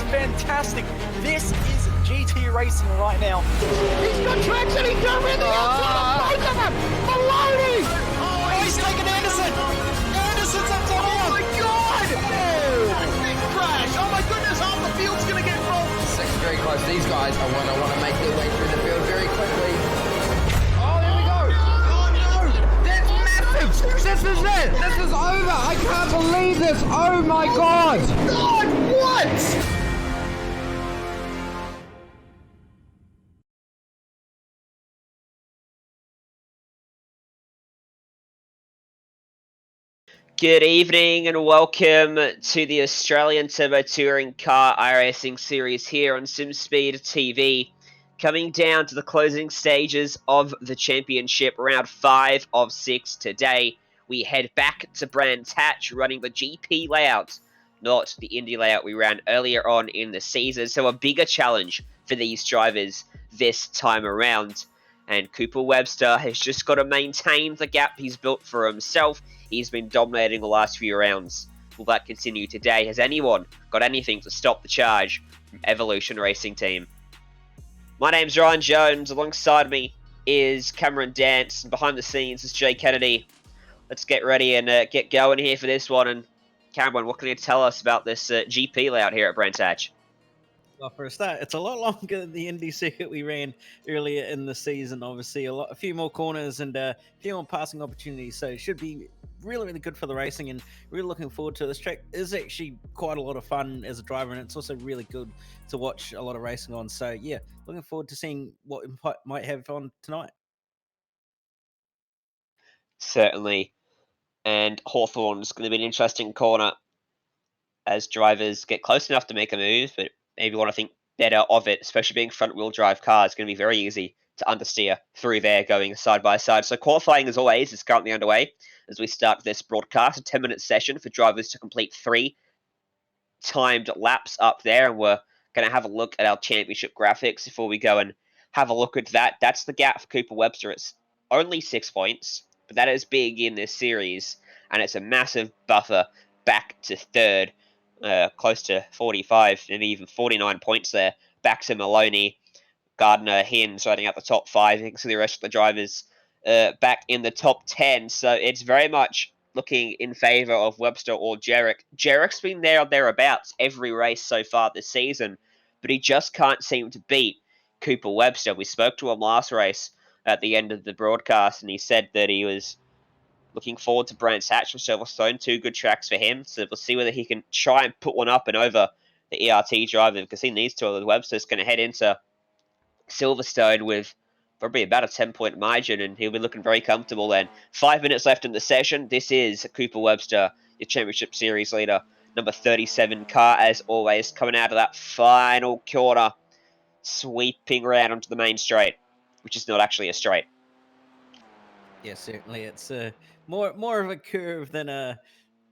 Fantastic. This is GT racing right now. He's got traction. He's got everything outside of both of them. Maloney. Oh, he's taken Anderson. Anderson's up top. Oh my God. Oh. Big crash. Oh my goodness. Half the field's going to get rolled. Second very close. These guys are going to want to make their way through the field very quickly. Oh, there we go. Oh no! That's massive! This is it! This is over! I can't believe this! Oh my God! God, what? Good evening and welcome to the Australian Turbo Touring Car iRacing series here on Simspeed TV. Coming down to the closing stages of the championship, round 5 of 6 today. We head back to Brands Hatch running the GP layout, not the Indy layout we ran earlier on in the season. So a bigger challenge for these drivers this time around. And Cooper Webster has just got to maintain the gap he's built for himself. He's been dominating the last few rounds. Will that continue today? Has anyone got anything to stop the charge from Evolution Racing Team? My name's Ryan Jones. Alongside me is Cameron Dance. And behind the scenes is Jay Kennedy. Let's get ready and get going here for this one. And Cameron, what can you tell us about this GP layout here at Brands Hatch? Well, for a start, it's a lot longer than the Indy circuit we ran earlier in the season. Obviously, a few more corners and a few more passing opportunities. So it should be really, really good for the racing, and really looking forward to this track. Is actually quite a lot of fun as a driver, and it's also really good to watch a lot of racing on. So yeah, looking forward to seeing what we might have on tonight. Certainly. And Hawthorne's going to be an interesting corner as drivers get close enough to make a move, but maybe want to think better of it, especially being front-wheel drive cars. It's going to be very easy to understeer through there going side by side. So qualifying, as always, is currently underway as we start this broadcast. A 10-minute session for drivers to complete 3 timed laps up there, and we're going to have a look at our championship graphics before we go and have a look at that. That's the gap for Cooper Webster. It's only 6 points, but that is big in this series, and it's a massive buffer back to third. Close to 45, maybe even 49 points there. Back to Maloney, Gardner, Hins riding out the top 5. You can see the rest of the drivers back in the top 10. So it's very much looking in favour of Webster or Jarek. Jarek's been there or thereabouts every race so far this season, but he just can't seem to beat Cooper Webster. We spoke to him last race at the end of the broadcast, and he said that he was looking forward to Brands Hatch and Silverstone, 2 good tracks for him. So we'll see whether he can try and put one up and over the ERT driver, because he needs to. Webster's going to head into Silverstone with probably about a 10-point margin, and he'll be looking very comfortable then. 5 minutes left in the session. This is Cooper Webster, your championship series leader, number 37 car, as always, coming out of that final corner, sweeping around onto the main straight, which is not actually a straight. Yeah, certainly, it's more of a curve than a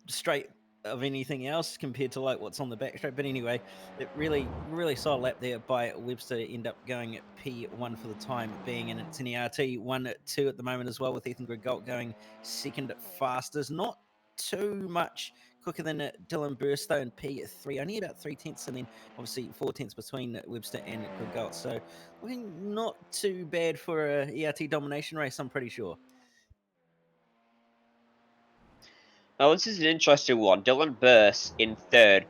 straight of anything else compared to like what's on the back straight. But anyway, it really saw a lap there by Webster, end up going at P1 for the time being, and it's an ERT 1-2 at the moment as well, with Ethan Gregolt going second fastest. Not too much quicker than Dylan Burstow in P3, only about 3 tenths, and then obviously 4 tenths between Webster and Gregolt. So looking not too bad for a ERT domination race, I'm pretty sure. Oh, this is an interesting one. Dylan Burst in third.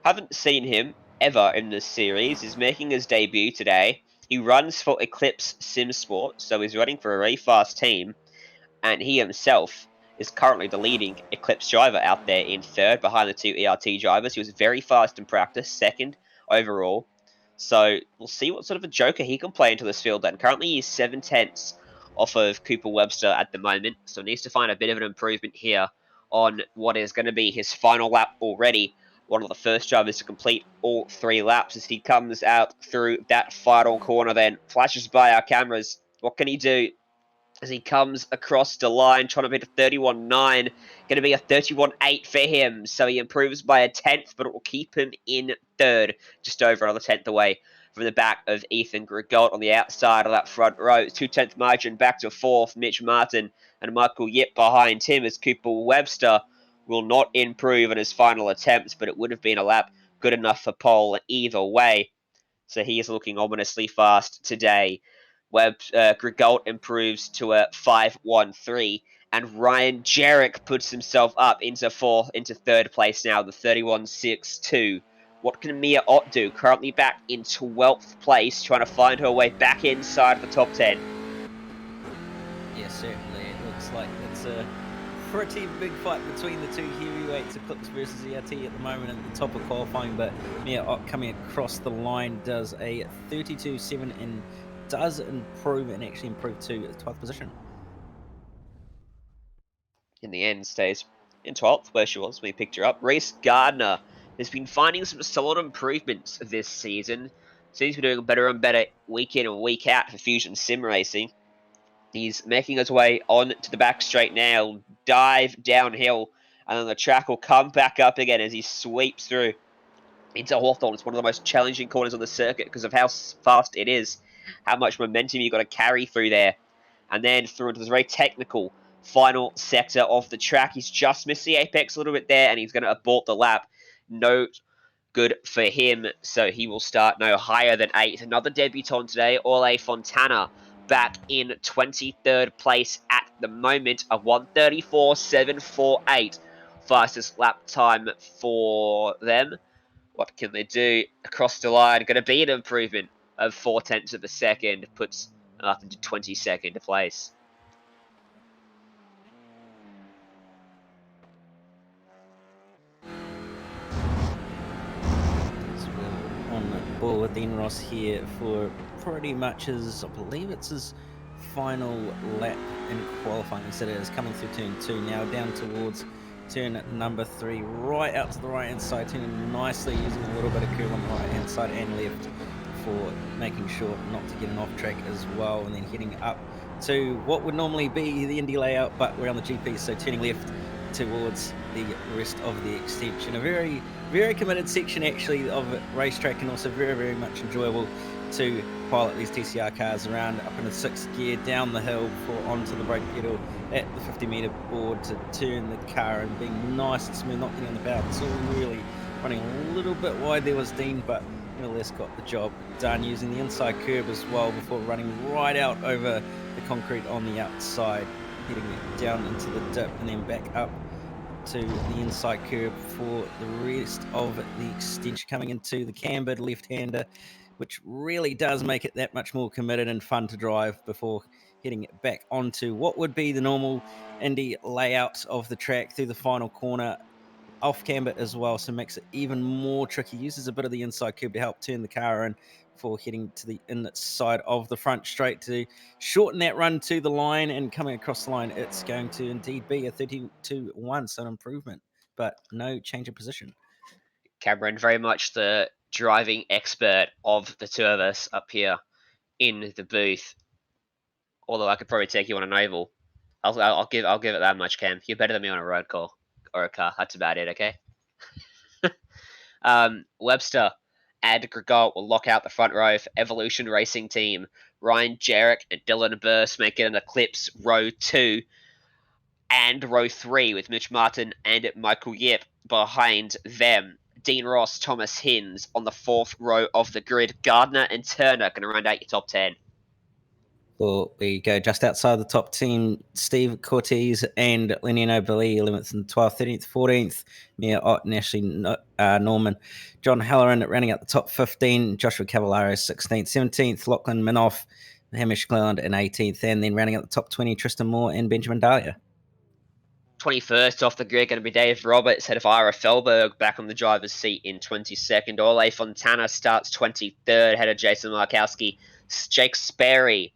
Haven't seen him ever in this series. He's making his debut today. He runs for Eclipse Simsport, so he's running for a very fast team. And he himself is currently the leading Eclipse driver out there in third, behind the 2 ERT drivers. He was very fast in practice, second overall. So we'll see what sort of a joker he can play into this field then. Currently he's 7 tenths off of Cooper Webster at the moment, so needs to find a bit of an improvement here on what is going to be his final lap already one of the first drivers to complete all 3 laps as he comes out through that final corner then. Flashes by our cameras. What can he do? As he comes across the line, trying to beat a 31.9, going to be a 31.8 for him. So he improves by a 10th, but it will keep him in 3rd, just over another 10th away from the back of Ethan Grigault on the outside of that front row. It's 2/10 margin back to 4th, Mitch Martin and Michael Yip behind him as Cooper Webster will not improve in his final attempts, but it would have been a lap good enough for pole either way. So he is looking ominously fast today. Grigault improves to a 5.13, and Ryan Jarek puts himself up into 3rd place now, the 31.62. What can Mia Ott do? Currently back in 12th place, trying to find her way back inside the top 10. Yeah, certainly. It looks like it's a pretty big fight between the two heavyweights, Eclipse versus ERT at the moment at the top of qualifying, but Mia Ott coming across the line does a 32.7 and does improve and actually improve to 12th position. In the end, stays in 12th, where she was when we picked her up. Reese Gardner has been finding some solid improvements this season. Seems to be doing better and better week in and week out for Fusion Sim Racing. He's making his way on to the back straight now, dive downhill, and then the track will come back up again as he sweeps through into Hawthorne. It's one of the most challenging corners on the circuit because of how fast it is, how much momentum you've got to carry through there. And then through into this very technical final sector of the track. He's just missed the apex a little bit there, and he's going to abort the lap. No good for him, so he will start no higher than 8th. Another debutant today, Ole Fontana, back in 23rd place at the moment, a 1:34.748. Fastest lap time for them. What can they do across the line? Going to be an improvement of 0.4 of a second. Puts them up into 22nd place. So we're on board with Dean Ross here for pretty much his, I believe it's his final lap in qualifying. So it is coming through turn 2 now, down towards turn number 3, right out to the right hand side, turning nicely, using a little bit of curve on the right hand side and left for making sure not to get an off track as well, and then heading up to what would normally be the Indy layout, but we're on the GP, so turning left towards the rest of the extension. A very, very committed section actually of racetrack, and also very, very much enjoyable to pilot these TCR cars around up in the 6th gear, down the hill before onto the brake pedal at the 50-meter board to turn the car and being nice and smooth, not getting on the power. It's all really running a little bit wide there was Dean, but nevertheless got the job done, using the inside curb as well before running right out over the concrete on the outside, heading down into the dip and then back up to the inside curb for the rest of the extension, coming into the cambered left-hander, which really does make it that much more committed and fun to drive before heading back onto what would be the normal Indy layout of the track through the final corner, off camber as well, so makes it even more tricky. Uses a bit of the inside curb to help turn the car in before heading to the inside of the front straight to shorten that run to the line, and coming across the line, it's going to indeed be a 32.1, so an improvement, but no change of position. Cameron, very much the driving expert of the two of us up here in the booth. Although I could probably take you on an oval. I'll give it that much, Cam. You're better than me on a road call or a car. That's about it, okay? Webster and Grigault will lock out the front row for Evolution Racing Team. Ryan Jarek and Dylan Burse make it an Eclipse row 2 and row 3 with Mitch Martin and Michael Yip behind them. Dean Ross, Thomas Hins on the 4th row of the grid. Gardner and Turner going to round out your top 10. Well, we go just outside the top team. Steve Cortez and Lenino Billy, 11th and 12th, 13th, 14th. Mia Ott and Ashley Norman. John Halloran rounding out the top 15. Joshua Cavallaro, 16th, 17th. Lachlan Minoff, Hamish Cleland in 18th. And then rounding out the top 20, Tristan Moore and Benjamin Dahlia. 21st off the grid going to be Dave Roberts, head of Ira Felberg, back on the driver's seat in 22nd. Ole Fontana starts 23rd, head of Jason Markowski. Jake Sperry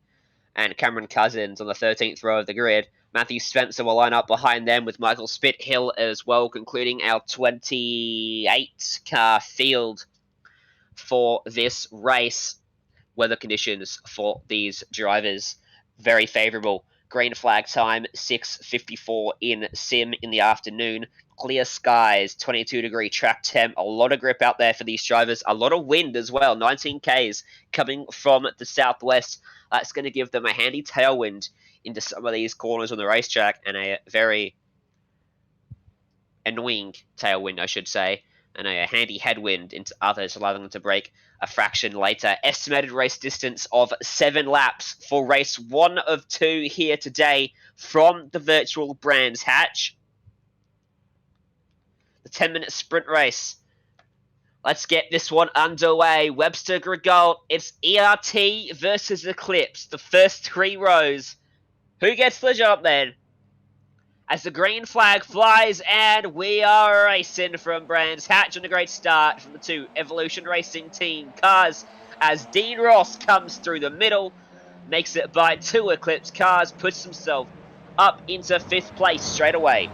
and Cameron Cousins on the 13th row of the grid. Matthew Spencer will line up behind them with Michael Spithill as well, concluding our 28 car field for this race. Weather conditions for these drivers very favourable. Green flag time 6:54 in Sim in the afternoon. Clear skies, 22-degree track temp. A lot of grip out there for these drivers. A lot of wind as well. 19 k's coming from the southwest. That's going to give them a handy tailwind into some of these corners on the racetrack, and a very annoying tailwind, I should say, and a handy headwind into others, allowing them to break a fraction later. Estimated race distance of 7 laps for race 1 of 2 here today from the virtual Brands Hatch. The 10-minute sprint race. Let's get this one underway. Webster Grigault, it's ERT versus Eclipse. The first 3 rows. Who gets the job then? As the green flag flies, and we are racing from Brands Hatch, on a great start from the 2 Evolution Racing team cars as Dean Ross comes through the middle, makes it by 2 Eclipse cars, puts himself up into 5th place straight away.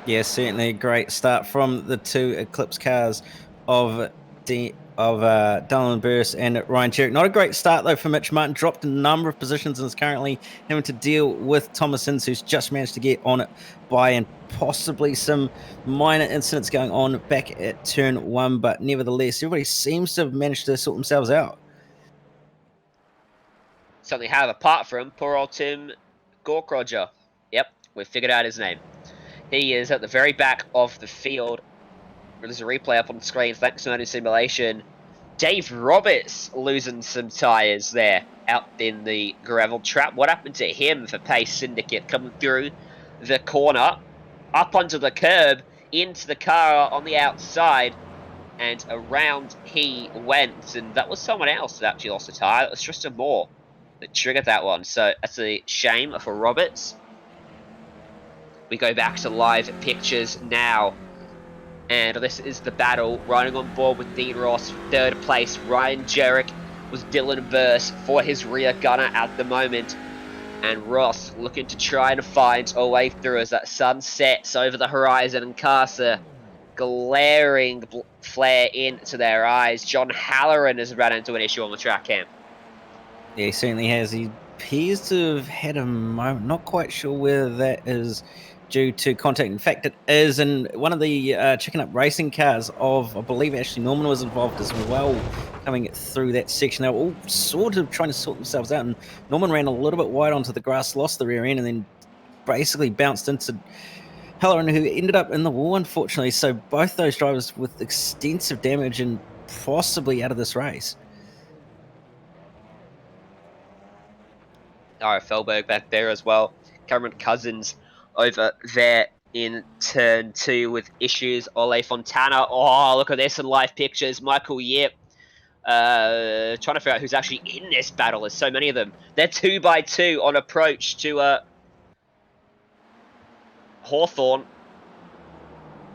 Yeah, certainly a great start from the 2 Eclipse cars of Dylan Burst and Ryan Cherrick. Not a great start, though, for Mitch Martin. Dropped a number of positions and is currently having to deal with Thomas Ince, who's just managed to get on it by, and possibly some minor incidents going on back at turn 1. But nevertheless, everybody seems to have managed to sort themselves out. Certainly have, apart from poor old Tim Gorkroger. Yep, we've figured out his name. He is at the very back of the field. There's a replay up on the screen, thanks to simulation. Dave Roberts losing some tyres there out in the gravel trap. What happened to him for Pace Syndicate coming through the corner, up onto the curb, into the car on the outside, and around he went. And that was someone else that actually lost a tyre. It was Tristan Moore that triggered that one. So that's a shame for Roberts. We go back to live pictures now. And this is the battle, riding on board with Dean Ross, 3rd place. Ryan Jerrick was Dylan Burst for his rear gunner at the moment. And Ross looking to try and find a way through as that sun sets over the horizon and casts a glaring flare into their eyes. John Halloran has run into an issue on the track, Cam. Yeah, he certainly has. He appears to have had a moment. Not quite sure whether that is due to contact. In fact, it is. And one of the Chicken Up racing cars of, I believe, Ashley Norman was involved as well, coming through that section. They were all sort of trying to sort themselves out. And Norman ran a little bit wide onto the grass, lost the rear end, and then basically bounced into Halloran, who ended up in the wall, unfortunately. So both those drivers with extensive damage and possibly out of this race. Felberg back there as well. Cameron Cousins over there in turn 2 with issues. Ole Fontana. Oh, look at this in live pictures. Michael Yip. Trying to figure out who's actually in this battle. There's so many of them. They're 2x2 on approach to Hawthorne,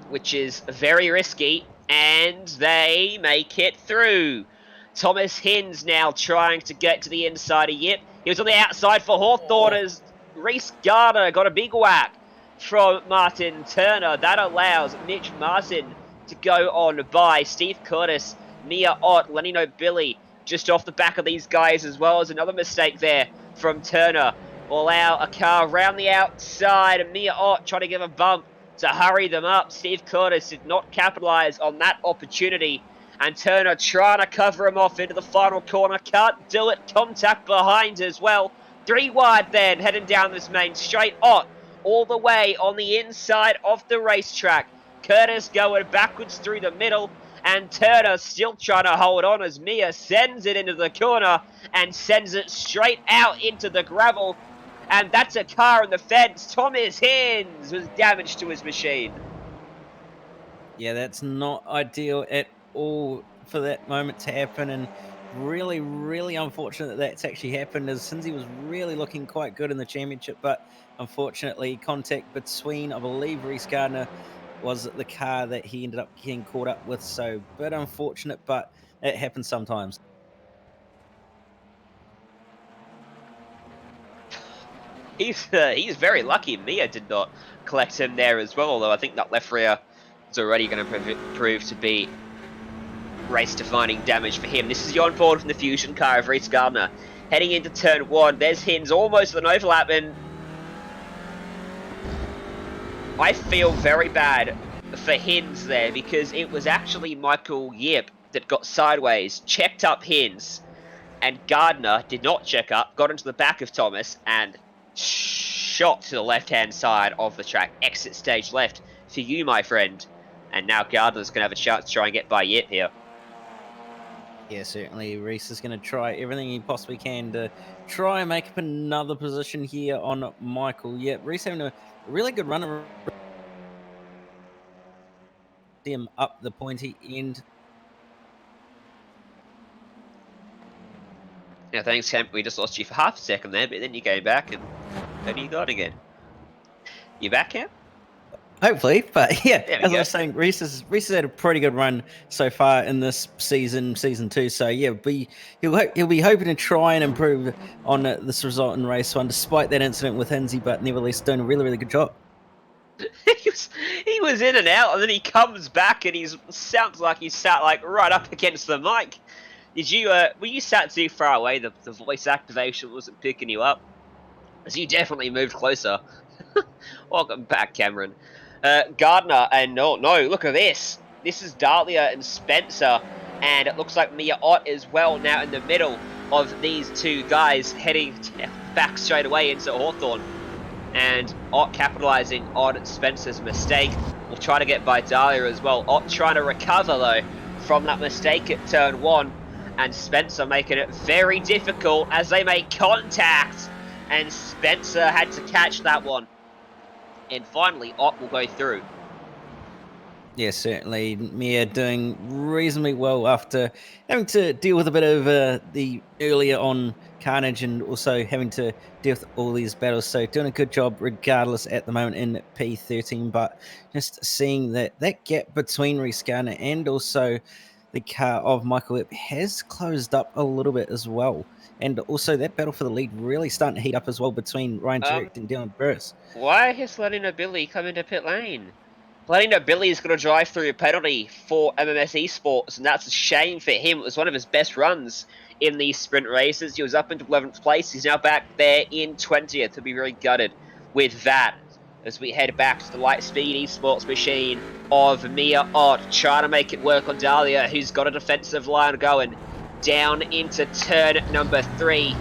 which is very risky, and they make it through. Thomas Hins now trying to get to the inside of Yip. He was on the outside for Hawthorne as Reese Garner got a big whack from Martin Turner. That allows Mitch Martin to go on by. Steve Curtis, Mia Ott, Lenny Nobilly just off the back of these guys, as well as another mistake there from Turner. Will allow a car round the outside, and Mia Ott trying to give a bump to hurry them up. Steve Curtis did not capitalise on that opportunity. And Turner trying to cover him off into the final corner. Can't do it. Contact behind as well. 3 wide then, heading down this main straight. Ott all the way on the inside of the racetrack. Curtis going backwards through the middle. And Turner still trying to hold on as Mia sends it into the corner and sends it straight out into the gravel. And that's a car in the fence. Thomas Hins was damaged to his machine. Yeah, that's not ideal at all for that moment to happen, and really, really unfortunate that that's actually happened, as Cindy was really looking quite good in the championship, but unfortunately contact between, I believe, Reese Gardner was the car that he ended up getting caught up with. So a bit unfortunate, but it happens sometimes. He's very lucky Mia did not collect him there as well, although I think that left rear is already going to prove to be race-defining damage for him. This is on board from the Fusion car of Reese Gardner. Heading into turn 1, there's Hins almost with an overlap, and I feel very bad for Hins there because it was actually Michael Yip that got sideways, checked up Hins, and Gardner did not check up, got into the back of Thomas, and shot to the left-hand side of the track. Exit stage left for you, my friend. And now Gardner's going to have a chance to try and get by Yip here. Yeah, certainly. Reese is going to try everything he possibly can to try and make up another position here on Michael. Yeah, Reese having a really good run. See him up the pointy end. Yeah, thanks, Kemp. We just lost you for half a second there, but then you came back and then you got again. You back, Kemp? Hopefully, but yeah, There we as go. I was saying, Reese has had a pretty good run so far in this season 2. So yeah, he'll be hoping to try and improve on this result in race 1, despite that incident with Hinsey, but nevertheless doing a really good job. he was in and out, and then he comes back, and he sounds like he sat like right up against the mic. Did you? Were you sat too far away? The voice activation wasn't picking you up. As you definitely moved closer. Welcome back, Cameron. Gardner, and no, look at this. This is Dahlia and Spencer, and it looks like Mia Ott as well now in the middle of these two guys heading back straight away into Hawthorn. And Ott capitalizing on Spencer's mistake. We'll try to get by Dahlia as well. Ott trying to recover, though, from that mistake at turn 1. And Spencer making it very difficult as they make contact. And Spencer had to catch that one. And finally, Ott will go through. Yeah, certainly. Mia doing reasonably well after having to deal with a bit of the earlier on carnage and also having to deal with all these battles. So doing a good job regardless at the moment in P13. But just seeing that gap between Reese Gardner and also the car of Michael Yip has closed up a little bit as well. And also that battle for the lead really starting to heat up as well between Ryan Jurek and Dylan Burris. Why has Ladino Billy come into pit lane? Ladino Billy is going to drive through a penalty for MMS Esports, and that's a shame for him. It was one of his best runs in these sprint races. He was up into 11th place. He's now back there in 20th. He'll be very gutted with that as we head back to the Lightspeed Esports machine of Mia Ott, trying to make it work on Dahlia, who's got a defensive line going down into turn number 3,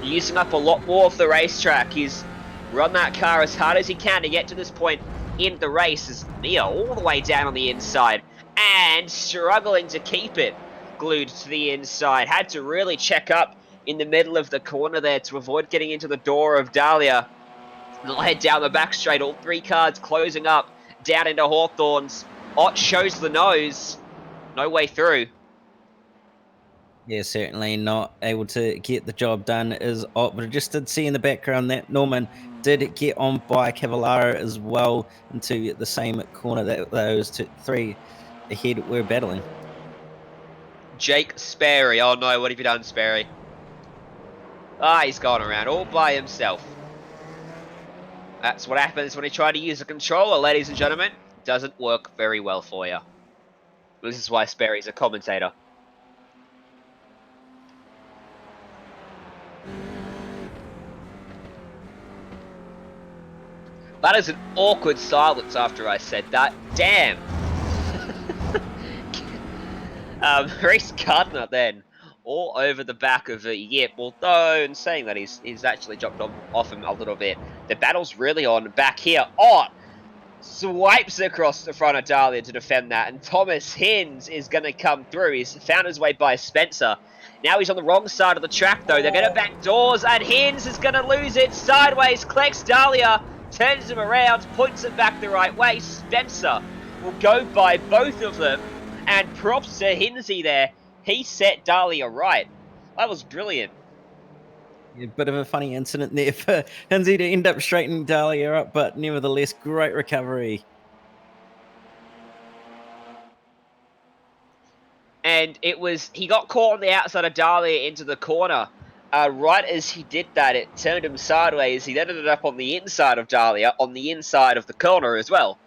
using up a lot more of the racetrack. He's run that car as hard as he can to get to this point in the race, as Mia all the way down on the inside and struggling to keep it glued to the inside. Had to really check up in the middle of the corner there to avoid getting into the door of Dahlia. They'll head down the back straight, all 3 cars closing up down into Hawthorns. Ott shows the nose, no way through. Yeah, certainly not able to get the job done as Ott, but I just did see in the background that Norman did get on by Cavallaro as well into the same corner that those 3 ahead were battling. Jake Sperry. Oh no, what have you done, Sperry? He's gone around all by himself. That's what happens when you try to use a controller, ladies and gentlemen. Doesn't work very well for you. This is why Sperry's a commentator. That is an awkward silence after I said that. Damn. Reese Gardner then, all over the back of Yip, although in saying that he's actually dropped off him a little bit. The battle's really on back here. Ott swipes across the front of Dahlia to defend that, and Thomas Hins is going to come through. He's found his way by Spencer. Now he's on the wrong side of the track, though. They're going to back doors, and Hins is going to lose it sideways. Collects Dahlia, turns him around, points it back the right way. Spencer will go by both of them, and props to Hinsey there. He set Dahlia right. That was brilliant. A bit of a funny incident there for Hinsey to end up straightening Dahlia up, but nevertheless, great recovery. And he got caught on the outside of Dahlia into the corner, right as he did that, it turned him sideways. He then ended up on the inside of Dahlia, on the inside of the corner as well,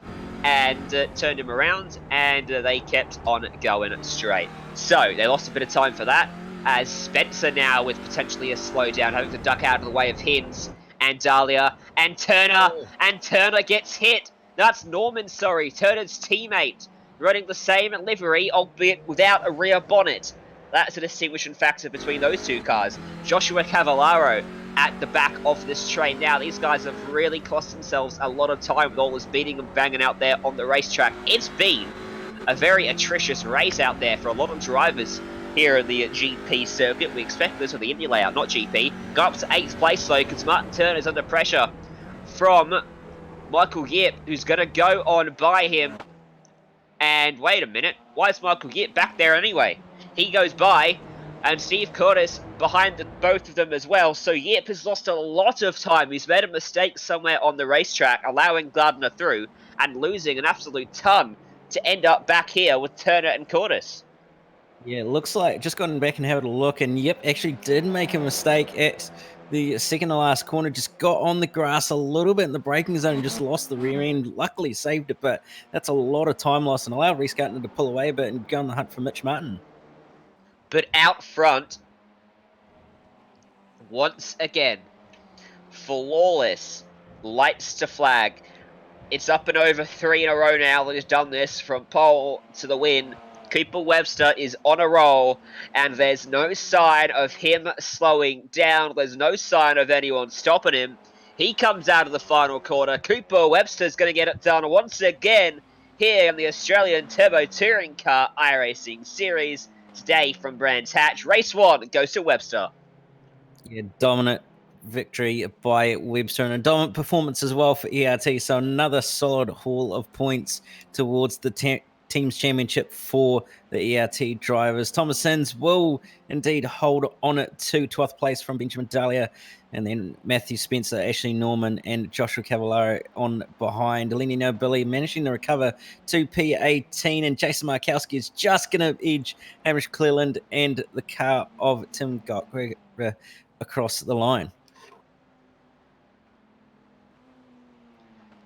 and turned him around, and they kept on going straight. So they lost a bit of time for that, as Spencer now with potentially a slowdown, having to duck out of the way of Hinds and Dahlia and Turner, and Turner gets hit. That's Norman, sorry, Turner's teammate, running the same livery, albeit without a rear bonnet. That's a distinguishing factor between those two cars. Joshua Cavallaro at the back of this train now. These guys have really cost themselves a lot of time with all this beating and banging out there on the racetrack. It's been a very atrocious race out there for a lot of drivers here in the GP circuit. We expect this with the Indy layout, not GP. Go up to 8th place though, because Martin Turner is under pressure from Michael Yip, who's going to go on by him. And wait a minute, why is Michael Yip back there anyway? He goes by, and Steve Curtis behind both of them as well. So Yip has lost a lot of time. He's made a mistake somewhere on the racetrack, allowing Gardner through, and losing an absolute ton to end up back here with Turner and Curtis. Yeah, it looks like, just gone back and had a look, and Yip actually did make a mistake at the second to last corner, just got on the grass a little bit in the braking zone and just lost the rear end. Luckily saved it, but that's a lot of time lost and allowed Reese Gardner to pull away a bit and go on the hunt for Mitch Martin. But out front, once again, flawless, lights to flag. It's up and over 3 in a row now that he's done this from pole to the win. Cooper Webster is on a roll, and there's no sign of him slowing down. There's no sign of anyone stopping him. He comes out of the final quarter. Cooper Webster's going to get it done once again here in the Australian Turbo Touring Car iRacing Series. Today from Brands Hatch. Race 1 goes to Webster. Yeah, dominant victory by Webster and a dominant performance as well for ERT. So another solid haul of points towards the Team's Championship for the ERT drivers. Thomas Sins will indeed hold on it to 12th place from Benjamin Dahlia, and then Matthew Spencer, Ashley Norman, and Joshua Cavallaro on behind. Lenny Nobilly managing to recover to P18, and Jason Markowski is just going to edge Hamish Cleland and the car of Tim Gotgregor across the line.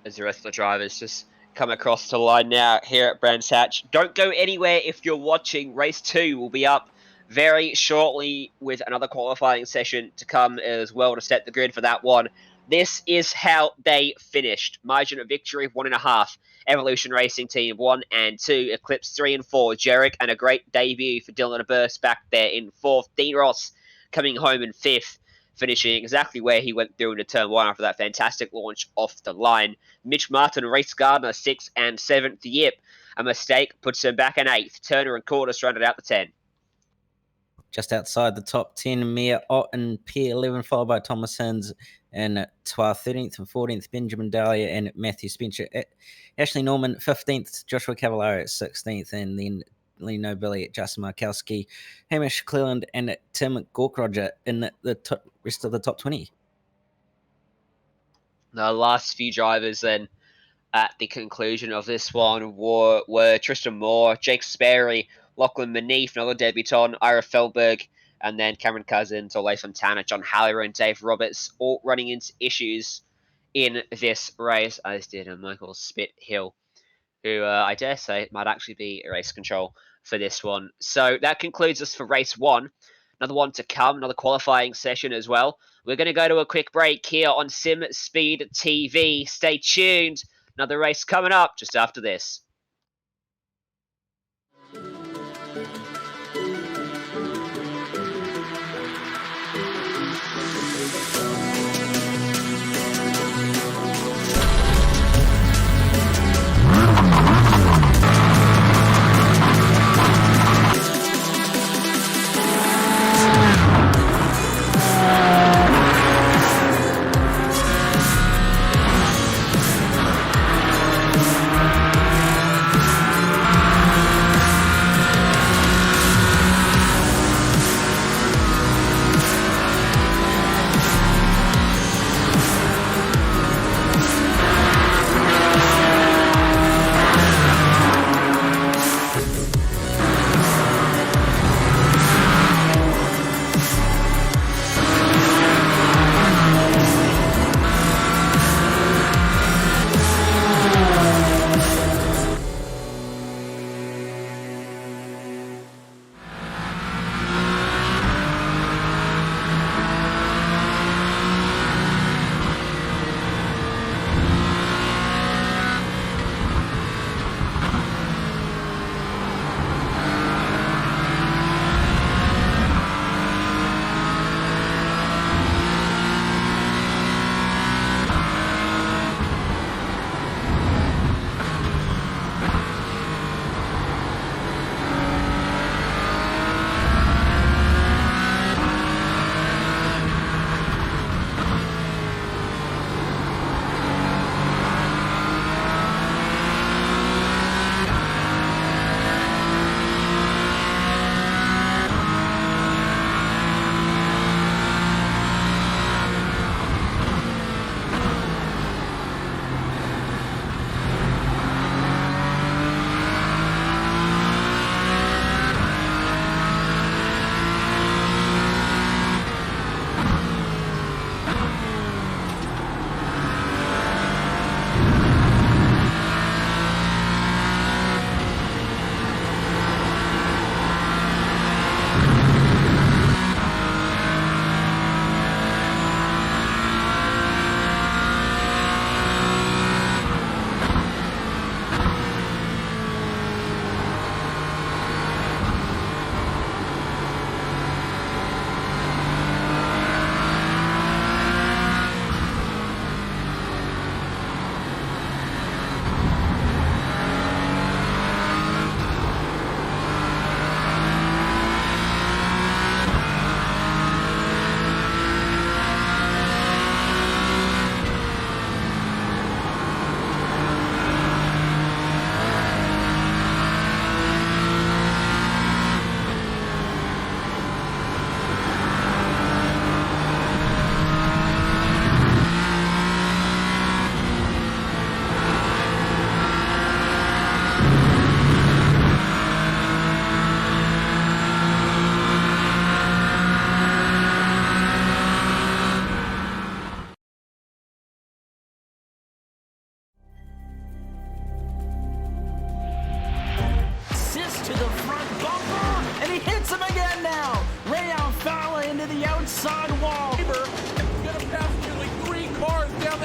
As the rest of the drivers just come across the line now here at Brands Hatch. Don't go anywhere if you're watching. Race 2 will be up very shortly with another qualifying session to come as well to set the grid for that one. This is how they finished. Margin of victory of 1.5. Evolution Racing Team 1 and 2. Eclipse 3 and 4. Jarek, and a great debut for Dylan Aburst back there in 4th. Dean Ross coming home in 5th. Finishing exactly where he went through into turn 1 after that fantastic launch off the line. Mitch Martin, Reese Gardner, 6th and 7th. Yip, a mistake, puts him back in 8th. Turner and Cordes rounded out the 10. Just outside the top 10, Mia Ott and P11, followed by Thomas Hins in 12th, 13th and 14th, Benjamin Dahlia and Matthew Spencer. Ashley Norman, 15th, Joshua Cavallaro at 16th, and then Lee Nobilly at Justin Markowski, Hamish Cleland, and Tim Gorkroger in the rest of the top 20. The last few drivers then at the conclusion of this one were Tristan Moore, Jake Sperry, Lachlan Manif, another debutant, Ira Feldberg, and then Cameron Cousins, Ole Fontana, John Hallier, and Dave Roberts, all running into issues in this race, as did Michael Spithill, who I dare say might actually be race control for this one. So that concludes us for race 1. Another one to come, another qualifying session as well. We're going to go to a quick break here on Simspeed TV. Stay tuned. Another race coming up just after this.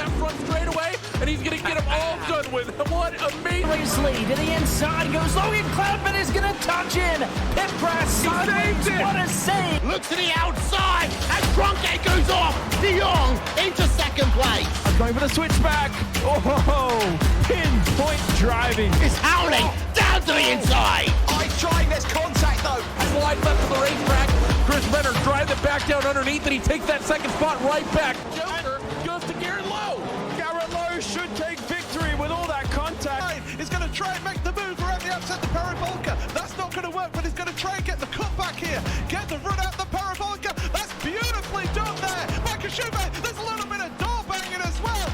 that front straightaway, and he's going to get them all done with. What amazing. Lead to the inside goes Logan Cloudman is going to touch in. Pit crash saved it. What a save. Look to the outside, and Cronkite goes off. De Jong into second place. Going for the switchback. Oh, pinpoint driving. It's howling down to the inside. I trying, there's contact though. Slide left of the racetrack. Chris Benner drives it back down underneath, and he takes that second spot right back. Joker goes to Garrett Lowe. Garrett Lowe should take victory with all that contact. He's going to try and make the move around the outside the Paravolca. That's not going to work, but he's going to try and get the cutback here. Get the run out the Paravolca. That's beautifully done there. Michael Schumacher, there's a little bit of door banging as well.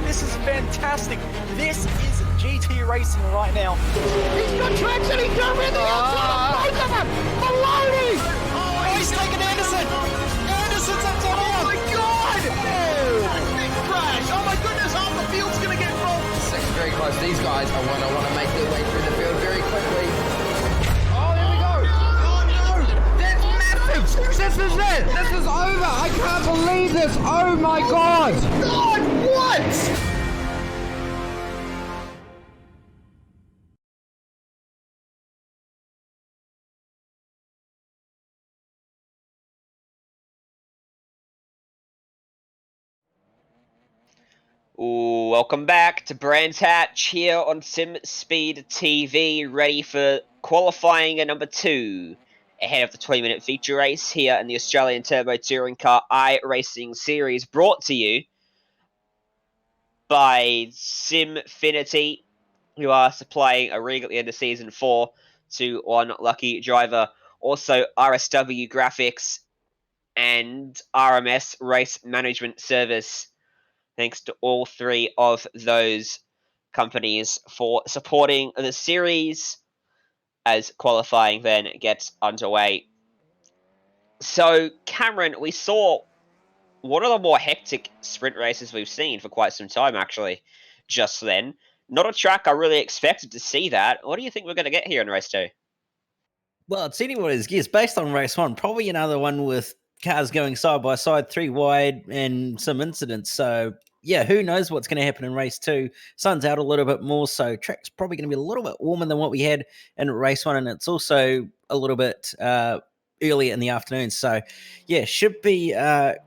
This is fantastic. This is GT racing right now. He's got traction, he's going with the outside of both of them. Maloney! Oh, he's taking Anderson. Anderson's up to Oh my God! Big crash! Oh my goodness, half the field's going to get rolled. Second very close. These guys are want to make their way through the field very quickly. Oh, there we go. Oh no! That's massive. This is it. This is over. I can't believe this. Oh my God. God, what? Ooh, welcome back to Brands Hatch here on Simspeed TV, ready for qualifying at number 2, ahead of the 20-minute feature race here in the Australian Turbo Touring Car iRacing Series, brought to you by Simfinity, who are supplying a rig at the end of Season 4 to one lucky driver. Also, RSW Graphics and RMS Race Management Service. Thanks to all 3 of those companies for supporting the series as qualifying then gets underway. So, Cameron, we saw one of the more hectic sprint races we've seen for quite some time, actually, just then. Not a track I really expected to see that. What do you think we're going to get here in race 2? Well, it's anybody's guess. Based on race 1, probably another one with cars going side by side, 3 wide, and some incidents. So, yeah, who knows what's going to happen in race 2. Sun's out a little bit more, so track's probably going to be a little bit warmer than what we had in race 1, and it's also a little bit earlier in the afternoon. So, yeah, should be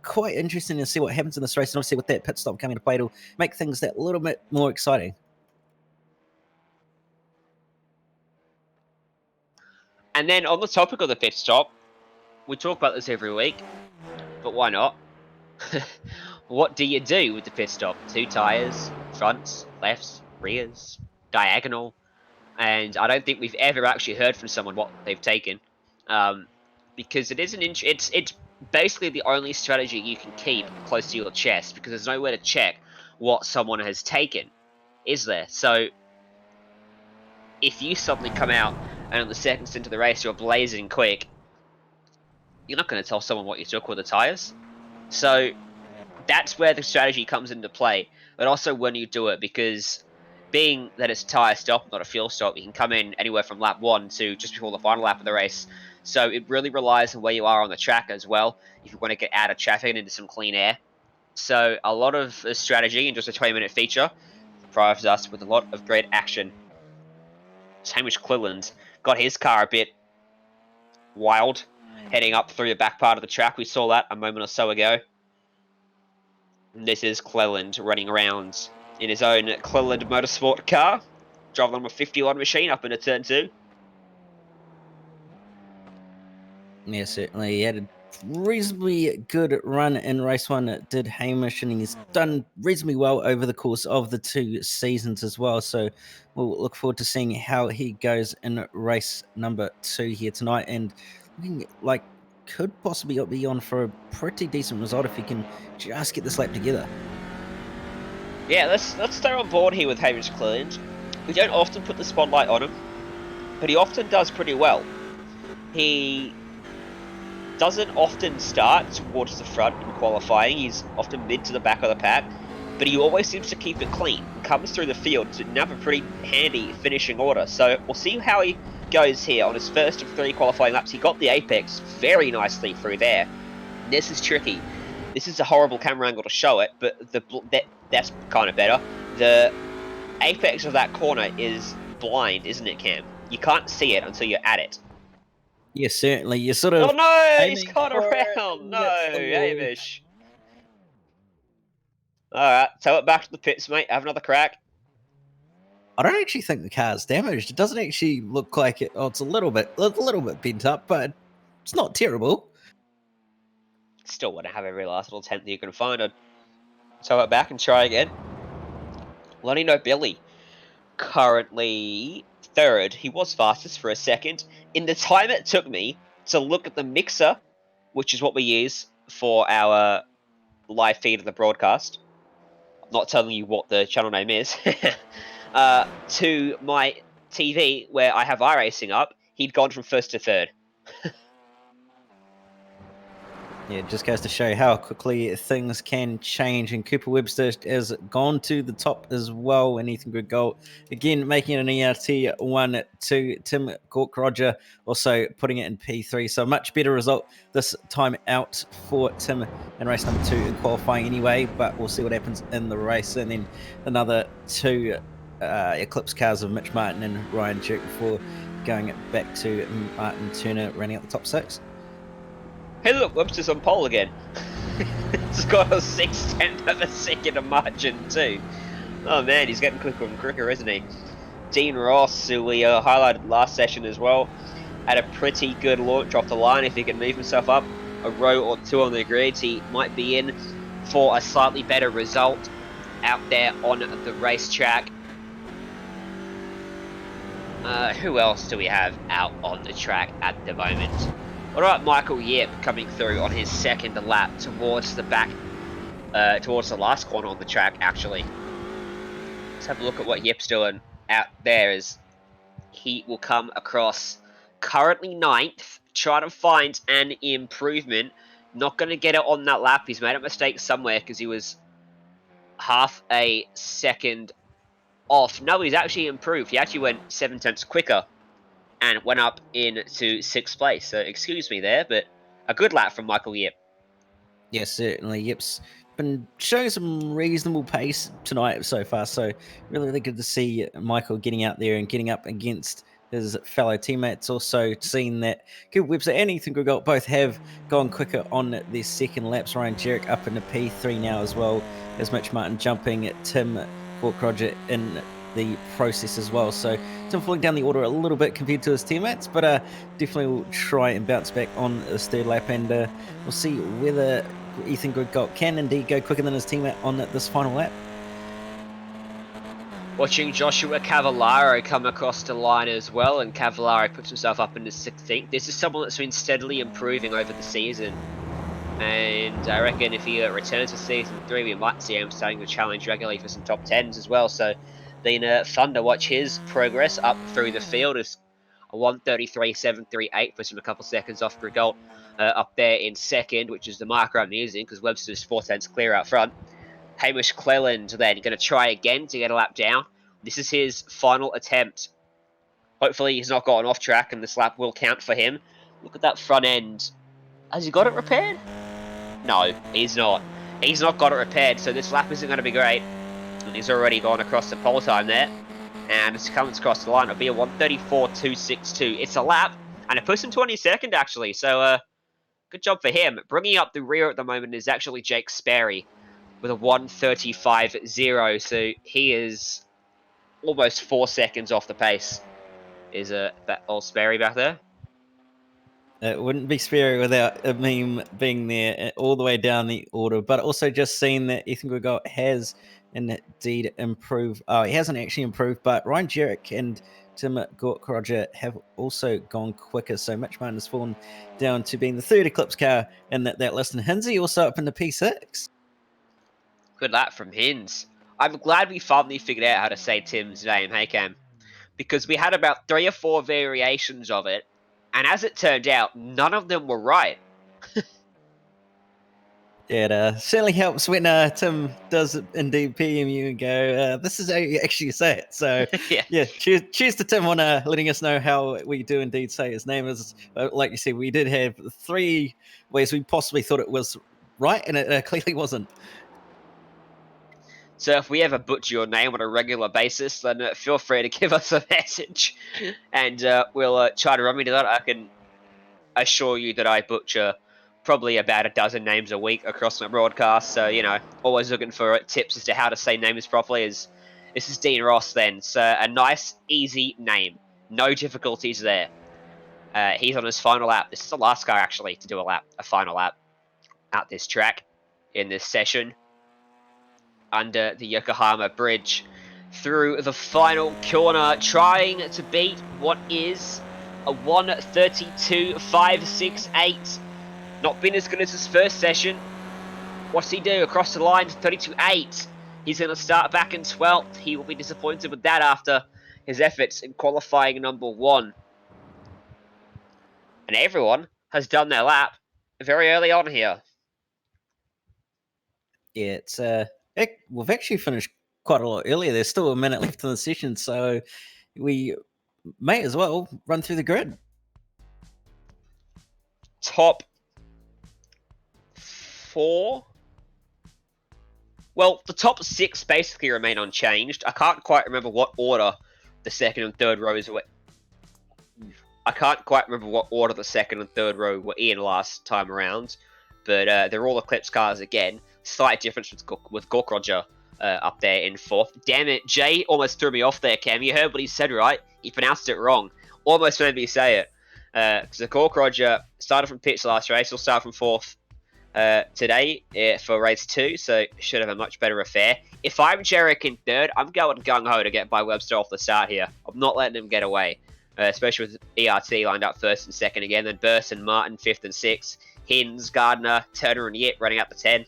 quite interesting to see what happens in this race, and obviously with that pit stop coming to play, it'll make things that little bit more exciting. And then on the topic of the pit stop, we talk about this every week, but why not? What do you do with the pit stop? 2 tyres, fronts, lefts, rears, diagonal, and I don't think we've ever actually heard from someone what they've taken, because it is it's basically the only strategy you can keep close to your chest, because there's nowhere to check what someone has taken, is there? So if you suddenly come out and on the second stint of the race you're blazing quick, you're not going to tell someone what you took with the tyres. So that's where the strategy comes into play, but also when you do it, because being that it's a tyre stop, not a fuel stop, you can come in anywhere from lap 1 to just before the final lap of the race. So it really relies on where you are on the track as well, if you want to get out of traffic and into some clean air. So a lot of strategy in just a 20-minute feature provides us with a lot of great action. Hamish Cleland got his car a bit wild, heading up through the back part of the track. We saw that a moment or so ago. And this is Cleland running around in his own Cleland Motorsport car, driving on a 51 machine up into turn 2. Yeah, certainly. He had reasonably good run in race 1 did Hamish, and he's done reasonably well over the course of the 2 seasons as well. So we'll look forward to seeing how he goes in race number 2 here tonight, and looking like could possibly be on for a pretty decent result if he can just get this lap together. Yeah, let's stay on board here with Hamish Cleland. We don't often put the spotlight on him, but he often does pretty well. He doesn't often start towards the front in qualifying. He's often mid to the back of the pack, but he always seems to keep it clean. Comes through the field to have a pretty handy finishing order. So we'll see how he goes here on his first of 3 qualifying laps. He got the apex very nicely through there. This is tricky. This is a horrible camera angle to show it, but that's kind of better. The apex of that corner is blind, isn't it, Cam? You can't see it until you're at it. Yes, certainly. You're sort of. Oh no, he's aiming caught for it, around. and No, that's the wall. Hamish. Alright, tow it back to the pits, mate. Have another crack. I don't actually think the car's damaged. It doesn't actually look like it. Oh, it's a little bit bent up, but it's not terrible. Still want to have every last little attempt that you can find. I'd tow it back and try again. Lonnie Nobili, currently 3rd. He was fastest for a second. In the time it took me to look at the mixer, which is what we use for our live feed of the broadcast, I'm not telling you what the channel name is, to my TV where I have iRacing up, he'd gone from 1st to 3rd. Yeah, it just goes to show how quickly things can change. And Cooper Webster has gone to the top as well. And Ethan Grigol, again, making it an ERT 1-2. Tim Cork-Roger also putting it in P3. So a much better result this time out for Tim in race number 2 in qualifying anyway. But we'll see what happens in the race. And then another 2 Eclipse cars of Mitch Martin and Ryan Jerk before going back to Martin Turner running out the top 6. Hey look, Webster's on pole again. He's got a 6/10 of a second of margin too. Oh man, he's getting quicker and quicker, isn't he? Dean Ross, who we highlighted last session as well, had a pretty good launch off the line. If he can move himself up a row or 2 on the grids, he might be in for a slightly better result out there on the racetrack. Who else do we have out on the track at the moment? Alright, Michael Yip coming through on his 2nd lap towards the back, towards the last corner on the track, actually. Let's have a look at what Yip's doing out there as he will come across currently 9th, try to find an improvement. Not going to get it on that lap. He's made a mistake somewhere because he was half a second off. No, he's actually improved. He actually went 7/10 quicker and went up into 6th place. So excuse me there, but a good lap from Michael Yip. Yes, certainly. Yip's been showing some reasonable pace tonight so far. So really, really good to see Michael getting out there and getting up against his fellow teammates. Also seeing that Cooper Webster and Ethan Grigol both have gone quicker on their 2nd laps. Ryan Jerrick up into P3 now as well as Mitch Martin jumping at Tim Cork-Roger in the process as well. So Tim falling down the order a little bit compared to his teammates, but definitely will try and bounce back on this 3rd lap, and we'll see whether Ethan Grigol can indeed go quicker than his teammate on this final lap. Watching Joshua Cavallaro come across the line as well, and Cavallaro puts himself up into 16th. This is someone that's been steadily improving over the season, and I reckon if he returns to Season 3, we might see him starting to challenge regularly for some top 10s as well. So been fun to watch his progress up through the field. It's a 1:33.738, puts him a couple seconds off Grigol up there in 2nd, which is the marker I'm using because Webster's 4/10 clear out front. Hamish Cleland then going to try again to get a lap down. This is his final attempt. Hopefully he's not gotten off track and this lap will count for him. Look at that front end. Has he got it repaired? No, he's not. He's not got it repaired, so this lap isn't going to be great. And he's already gone across the pole time there. And as he comes across the line, it'll be a 1:34.262. It's a lap, and it puts him 22nd, actually. So, good job for him. Bringing up the rear at the moment is actually Jake Sperry with a 1:35.0. So he is almost 4 seconds off the pace. Is that old Sperry back there? It wouldn't be Sperry without a meme being there all the way down the order, but also just seeing that Ethan Gregor has indeed improved. Oh, he hasn't actually improved, but Ryan Jarek and Tim Gorkroger have also gone quicker. So Mitch Martin has fallen down to being the third Eclipse car in that list, and Hinsey also up in the P6. Good luck from Hins. I'm glad we finally figured out how to say Tim's name, hey Cam? Because we had about 3 or 4 variations of it, and as it turned out, none of them were right. It certainly helps when Tim does indeed PM you and go, this is how you actually say it. So, Yeah. cheers to Tim on letting us know how we do indeed say his name. Is like you said, we did have 3 ways we possibly thought it was right, and it clearly wasn't. So if we ever butcher your name on a regular basis, then feel free to give us a message, and we'll try to remedy that. I can assure you that I butcher probably about a dozen names a week across my broadcast. So always looking for tips as to how to say names properly. This is Dean Ross then. So a nice, easy name, no difficulties there. He's on his final lap. This is the last guy actually to do a final lap at this track in this session. Under the Yokohama Bridge through the final corner, trying to beat what is a 1:32.568. Not been as good as his first session. What's he do across the line to 32.8? He's going to start back in 12th. He will be disappointed with that after his efforts in qualifying number 1. And everyone has done their lap very early on here. Yeah, it's we've actually finished quite a lot earlier. There's still a minute left in the session, so we may as well run through the grid. Top 4. Well, the top 6 basically remain unchanged. I can't quite remember what order the second and third rows were. I can't quite remember what order the second and third row were in last time around, but they're all Eclipse cars again. Slight difference with Gorkroger up there in 4th. Damn it, Jay almost threw me off there, Cam. You heard what he said, right? He pronounced it wrong. Almost made me say it. Because the Gorkroger started from pits last race. He'll start from 4th today for race 2, so should have a much better affair. If I'm Jarek in 3rd, I'm going gung-ho to get by Webster off the start here. I'm not letting him get away. Especially with ERT lined up 1st and 2nd again. Then Burst and Martin 5th and 6th. Hins, Gardner, Turner and Yip running up to 10.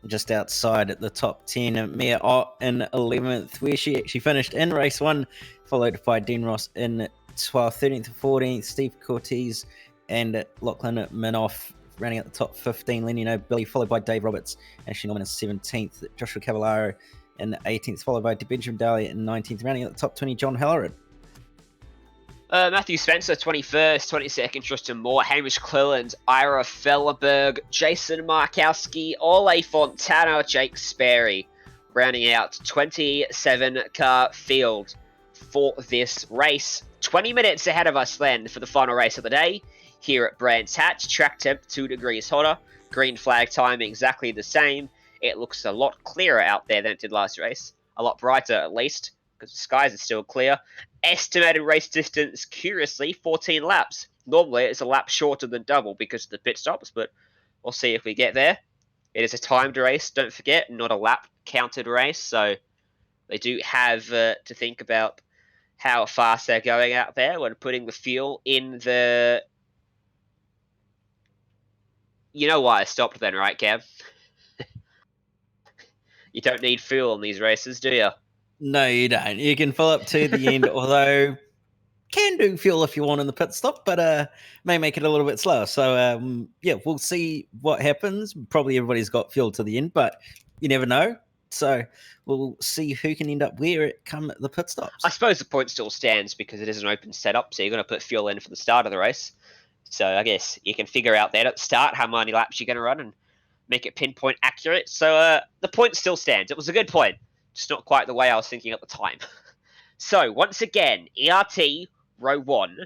Just outside at the top 10, Mia Ott in 11th, where she actually finished in race 1, followed by Dean Ross in 12th, 13th and 14th, Steve Cortez and Lachlan Minoff running at the top 15, Lenny Billy, followed by Dave Roberts, Ashley Norman in 17th, Joshua Cavallaro in 18th, followed by Benjamin Daly in 19th, rounding at the top 20, John Halloran. Matthew Spencer, 21st, 22nd, Tristan Moore, Hamish Cleland, Ira Fellerberg, Jason Markowski, Ole Fontana, Jake Sperry, rounding out 27-car field for this race. 20 minutes ahead of us then for the final race of the day here at Brands Hatch. Track temp 2 degrees hotter, green flag time exactly the same. It looks a lot clearer out there than it did last race. A lot brighter at least, because the skies are still clear. Estimated race distance, curiously, 14 laps. Normally, it's a lap shorter than double because of the pit stops, but we'll see if we get there. It is a timed race, don't forget, not a lap-counted race, so they do have to think about how fast they're going out there when putting the fuel in the... You know why I stopped then, right, Cam? You don't need fuel in these races, do you? No, you don't. You can fill up to the end, although can do fuel if you want in the pit stop, but may make it a little bit slower. So, yeah, we'll see what happens. Probably everybody's got fuel to the end, but you never know. So we'll see who can end up where it come the pit stops. I suppose the point still stands because it is an open setup, so you're going to put fuel in for the start of the race. So I guess you can figure out there at the start how many laps you're going to run and make it pinpoint accurate. So the point still stands. It was a good point. Just not quite the way I was thinking at the time. So, once again, ERT, row 1.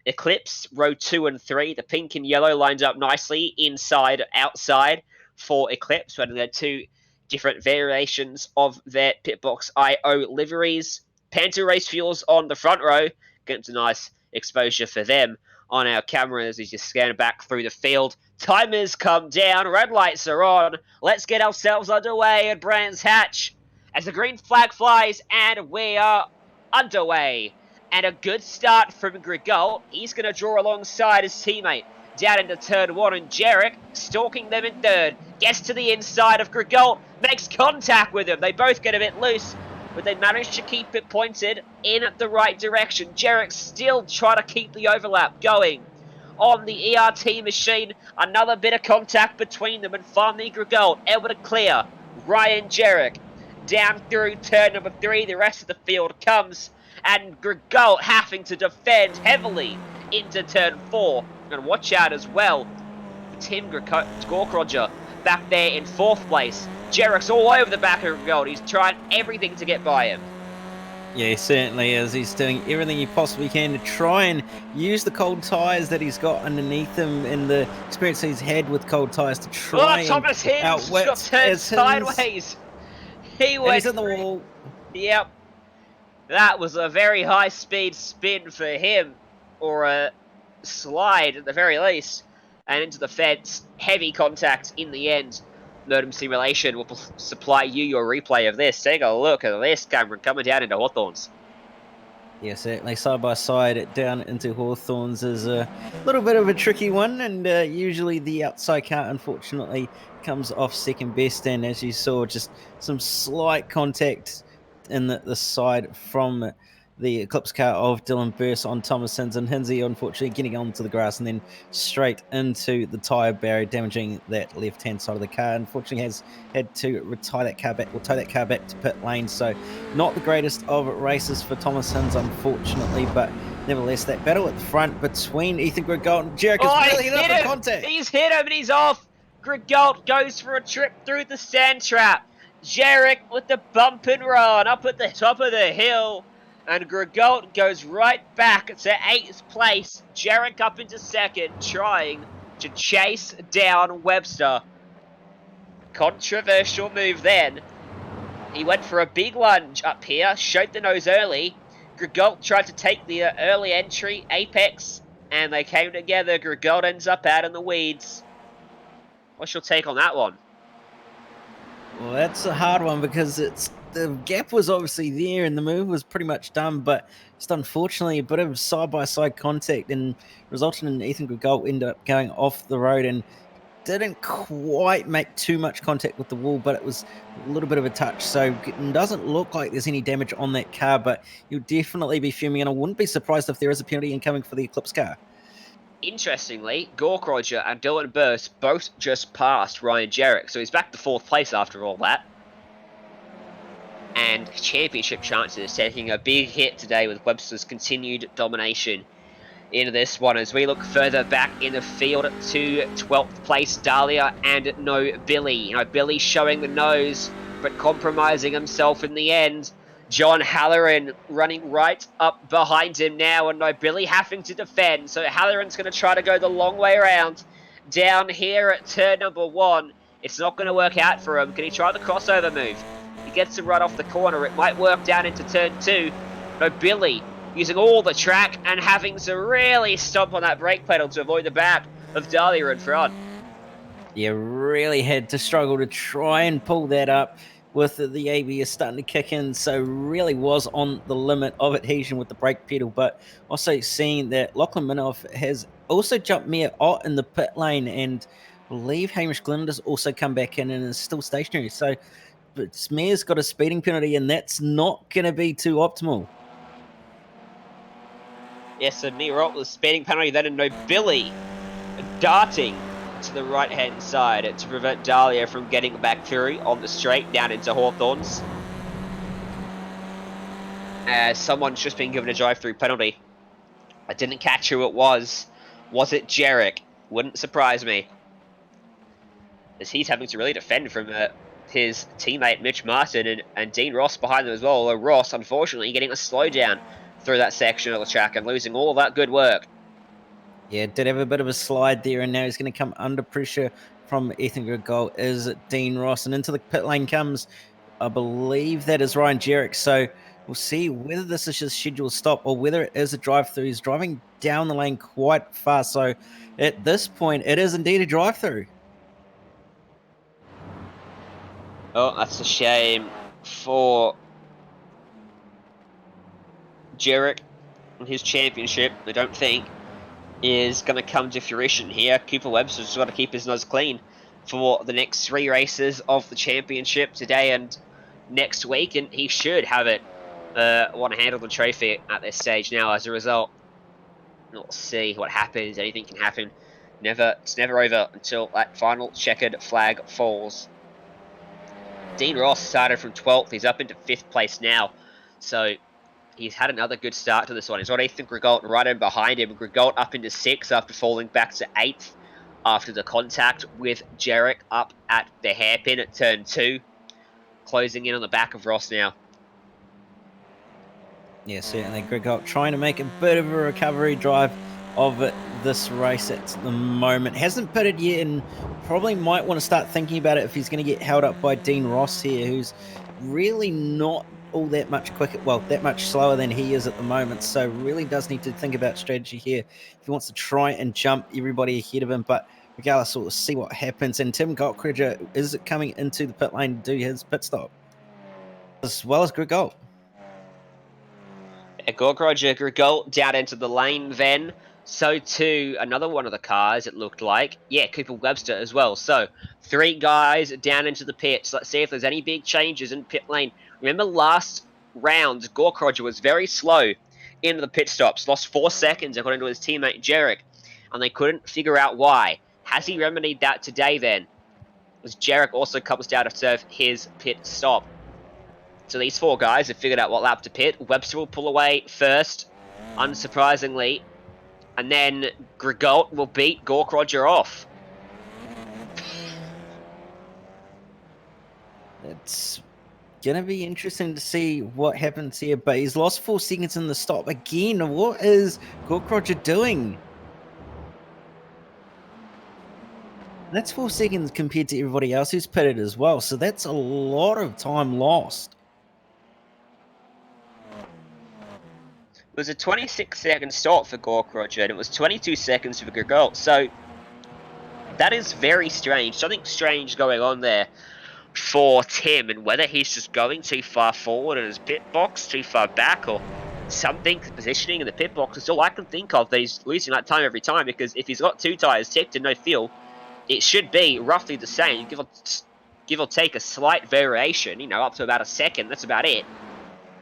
Eclipse, row 2 and 3. The pink and yellow lines up nicely, inside, outside, for Eclipse. Running their 2 different variations of their Pitbox IO liveries. Panther Race Fuels on the front row. Getting some nice exposure for them. on our cameras as you scan back through the field. Timers come down, red lights are on. Let's get ourselves underway at Brands Hatch as the green flag flies, and we are underway. And a good start from Grigol. He's going to draw alongside his teammate down into turn 1, and Jarek stalking them in third. Gets to the inside of Grigol, makes contact with him. They both get a bit loose, but they manage to keep it pointed in the right direction. Jarek still trying to keep the overlap going on the ERT machine. Another bit of contact between them, and finally Grigol able to clear Ryan Jarek down through turn number 3. The rest of the field comes, and Grigol having to defend heavily into turn 4. And watch out as well for Tim Gorkrodger back there in 4th place. Jarek's all over the back of Grigol. He's trying everything to get by him. Yeah, he certainly is. He's doing everything he possibly can to try and use the cold tyres that he's got underneath him and the experience he's had with cold tyres to try and Thomas Hims got turned sideways. He went. He's in the wall. Yep. That was a very high-speed spin for him, or a slide at the very least, and into the fence. Heavy contact in the end. Nerdum Simulation will supply you your replay of this. Take a look at this, Cameron, coming down into Hawthorns. Yeah, certainly side by side down into Hawthorns is a little bit of a tricky one, and usually the outside car unfortunately comes off second best, and as you saw, just some slight contact in the side from the Eclipse car of Dylan Burse on Thomason's, and Hinsey unfortunately getting onto the grass and then straight into the tyre barrier, damaging that left-hand side of the car. Unfortunately has had to retire that car back, or tow that car back to pit lane, so not the greatest of races for Thomason's unfortunately, but nevertheless that battle at the front between Ethan Grigol and Jarek is really hit up in contact. He's hit him and he's off. Grigol goes for a trip through the sand trap. Jarek with the bump and run up at the top of the hill. And Grigol goes right back to 8th place. Jarek up into 2nd, trying to chase down Webster. Controversial move then. He went for a big lunge up here, showed the nose early. Grigol tried to take the early entry, apex, and they came together. Grigol ends up out in the weeds. What's your take on that one? Well, that's a hard one because the gap was obviously there and the move was pretty much done, but just unfortunately a bit of side-by-side contact and resulted in Ethan Grigol ended up going off the road and didn't quite make too much contact with the wall, but it was a little bit of a touch, so it doesn't look like there's any damage on that car, but you'll definitely be fuming, and I wouldn't be surprised if there is a penalty incoming for the Eclipse car. Interestingly, Gorkrodger and Dylan Burse both just passed Ryan Jarek, so he's back to 4th place after all that. And championship chances taking a big hit today with Webster's continued domination in this one as we look further back in the field to 12th place Dahlia and No Billy. You know, Billy showing the nose but compromising himself in the end. John Halloran running right up behind him now, and No Billy having to defend. So Halloran's going to try to go the long way around down here at turn number 1. It's not going to work out for him. Can he try the crossover move? He gets to run off the corner. It might work down into turn 2. No Billy using all the track and having to really stomp on that brake pedal to avoid the back of Dahlia in front. Yeah, really had to struggle to try and pull that up with the ABS starting to kick in, so really was on the limit of adhesion with the brake pedal, but also seeing that Lachlan Minoff has also jumped Mia Ott in the pit lane, and I believe Hamish Glynn has also come back in and is still stationary, so but Smear's got a speeding penalty, and that's not going to be too optimal. Yes, so Mia Ott with speeding penalty, then and No Billy darting to the right-hand side to prevent Dahlia from getting back through on the straight down into Hawthorns. Someone's just been given a drive-through penalty. I didn't catch who it was. Was it Jarek? Wouldn't surprise me, as he's having to really defend from his teammate Mitch Martin and Dean Ross behind them as well. Although Ross, unfortunately, getting a slowdown through that section of the track and losing all of that good work. Yeah, did have a bit of a slide there, and now he's going to come under pressure from Ethan Grigol is Dean Ross, and into the pit lane comes, I believe that is Ryan Jarek, so We'll see whether this is just scheduled stop or whether it is a drive-through. He's driving down the lane quite fast. So at this point, it is indeed a drive-through. Oh, that's a shame for Jarek and his championship. I don't think is going to come to fruition here. Cooper Webster's got to keep his nose clean for the next 3 races of the championship today and next week, and he should have it. Want to handle the trophy at this stage now. As a result, we'll see what happens. Anything can happen. It's never over until that final checkered flag falls. Dean Ross started from 12th. He's up into 5th place now. So he's had another good start to this one. He's got Ethan Grigault right in behind him. Grigault up into 6th after falling back to 8th after the contact with Jarek up at the hairpin at turn 2. Closing in on the back of Ross now. Yeah, certainly. Grigault trying to make a bit of a recovery drive of this race at the moment. Hasn't pitted yet and probably might want to start thinking about it if he's going to get held up by Dean Ross here, who's really not all that much quicker, well, that much slower than he is at the moment. So really does need to think about strategy here if he wants to try and jump everybody ahead of him. But regardless, we'll see what happens. And Tim Gottkrieger is coming into the pit lane to do his pit stop, as well as Grigault. Grigault down into the lane then. So too, another one of the cars, it looked like. Yeah, Cooper Webster as well. So 3 guys down into the pits. Let's see if there's any big changes in pit lane. Remember last round, Gorkroger was very slow into the pit stops. Lost 4 seconds according to his teammate Jarek. And they couldn't figure out why. Has he remedied that today then? As Jarek also comes down to serve his pit stop. So these 4 guys have figured out what lap to pit. Webster will pull away first, unsurprisingly. And then Grigault will beat Gorkroger off. It's going to be interesting to see what happens here. But he's lost 4 seconds in the stop again. What is Gorkroger doing? That's 4 seconds compared to everybody else who's pitted as well. So that's a lot of time lost. It was a 26-second stop for Gorkroger, and it was 22 seconds for Grigault. So that is very strange. Something strange going on there for Tim, and whether he's just going too far forward in his pit box, too far back, or something, positioning in the pit box is all I can think of that he's losing that time every time, because if he's got 2 tyres ticked and no fuel, it should be roughly the same, give or take a slight variation, you know, up to about a second, that's about it.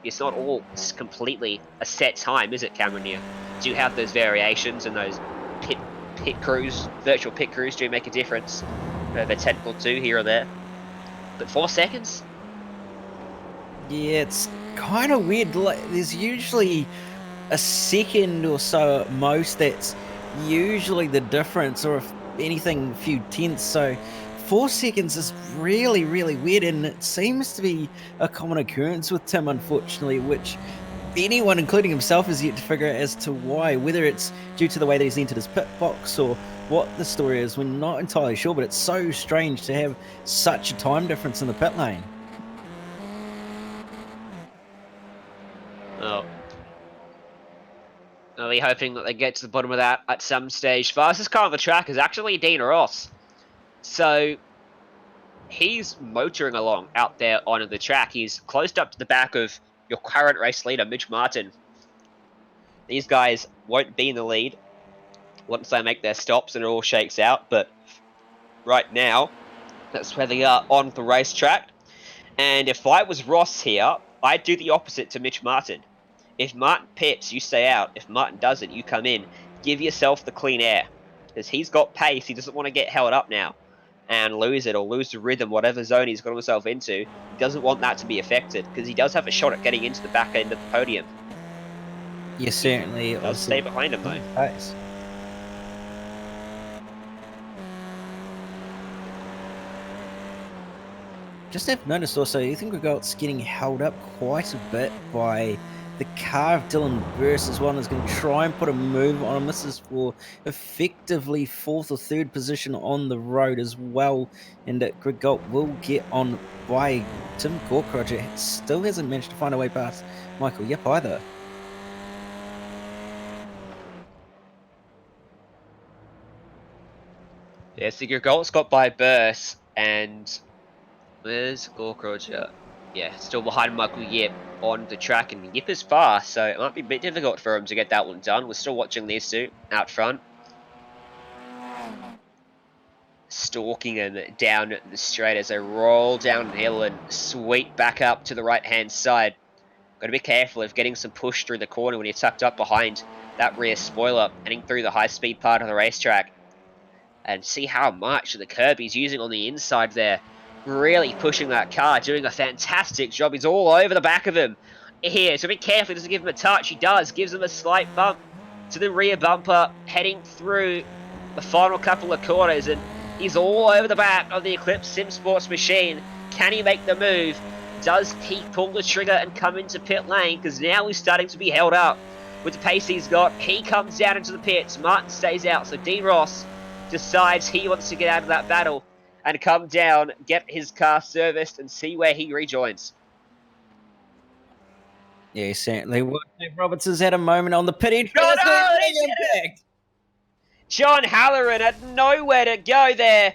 It's not all completely a set time, is it, Cameron? You do have those variations, and those pit crews, virtual pit crews do make a difference. They're technical too, here or there. But 4 seconds? Yeah, it's kind of weird. Like, there's usually a second or so at most. That's usually the difference, or if anything, a few tenths. So 4 seconds is really, really weird, and it seems to be a common occurrence with Tim, unfortunately, which anyone, including himself, has yet to figure out as to why. Whether it's due to the way that he's entered his pit box or what the story is, we're not entirely sure, but it's so strange to have such a time difference in the pit lane. Oh. Are we hoping that they get to the bottom of that at some stage? Fastest car on the track is actually Dean Ross. So he's motoring along out there on the track. He's closed up to the back of your current race leader, Mitch Martin. These guys won't be in the lead once they make their stops and it all shakes out. But right now, that's where they are on the racetrack. And if I was Ross here, I'd do the opposite to Mitch Martin. If Martin pits, you stay out. If Martin doesn't, you come in. Give yourself the clean air. Because he's got pace. He doesn't want to get held up now and lose it or lose the rhythm, whatever zone he's got himself into. He doesn't want that to be affected because he does have a shot at getting into the back end of the podium. Yes, certainly. I'll stay behind him though. Pace. Just have noticed also, I think Grigault's getting held up quite a bit by the car of Dylan Burst as well, and is going to try and put a move on him. This is for effectively 4th or 3rd position on the road as well, and Greg Galt will get on by Tim Gorkroger. Still hasn't managed to find a way past Michael Yip either. Yeah, so your goals got by Burst, and where's Gorkroger? Yeah, still behind Michael Yip on the track, and Yip is fast, so it might be a bit difficult for him to get that one done. We're still watching these two out front. Stalking him down the straight as they roll downhill and sweep back up to the right-hand side. Got to be careful of getting some push through the corner when you're tucked up behind that rear spoiler, heading through the high-speed part of the racetrack. And see how much of the curb he's using on the inside there. Really pushing that car, doing a fantastic job. He's all over the back of him here, so be careful he doesn't give him a touch. He does, gives him a slight bump to the rear bumper, heading through the final couple of corners, and he's all over the back of the Eclipse Sim Sports machine. Can he make the move? Does he pull the trigger and come into pit lane? Because now he's starting to be held up with the pace he's got. He comes down into the pits. Martin stays out, so Dean Ross decides he wants to get out of that battle and come down, get his car serviced, and see where he rejoins. Yeah, certainly. Well, Dave Roberts has had a moment on the pit entry. Oh, That's no, a he big did it! impact. John Halloran had nowhere to go there.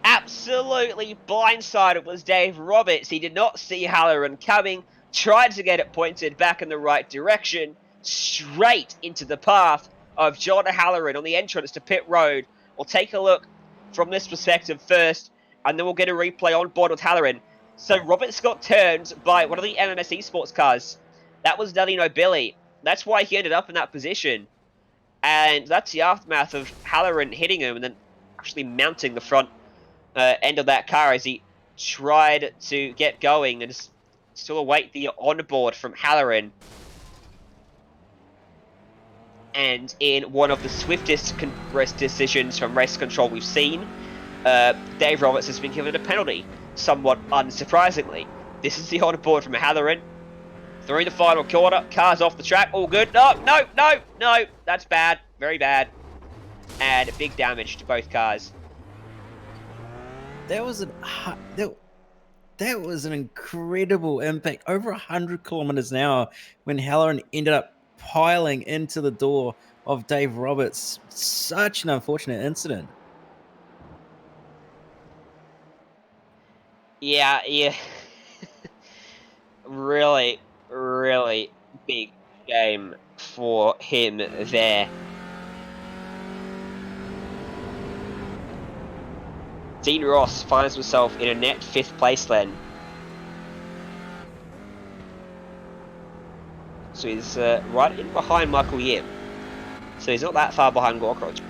Absolutely blindsided was Dave Roberts. He did not see Halloran coming, tried to get it pointed back in the right direction, straight into the path of John Halloran on the entrance to pit road. We'll take a look from this perspective first, and then we'll get a replay on board with Halloran. So Roberts got turned by one of the MMS Esports cars. That was Nelly Nobili. That's why he ended up in that position. And that's the aftermath of Halloran hitting him and then actually mounting the front end of that car as he tried to get going and still await the onboard from Halloran. And in one of the swiftest race decisions from race control we've seen, Dave Roberts has been given a penalty, somewhat unsurprisingly. This is the onboard from Halloran. Through the final corner, cars off the track, all good. No, that's bad, very bad. And big damage to both cars. That was an incredible impact, over 100 kilometers an hour, when Halloran ended up piling into the door of Dave Roberts. Such an unfortunate incident. Yeah. really big game for him there. Dean Ross finds himself in a net 5th place then. So he's right in behind Michael Yip. So he's not that far behind Gorkroger.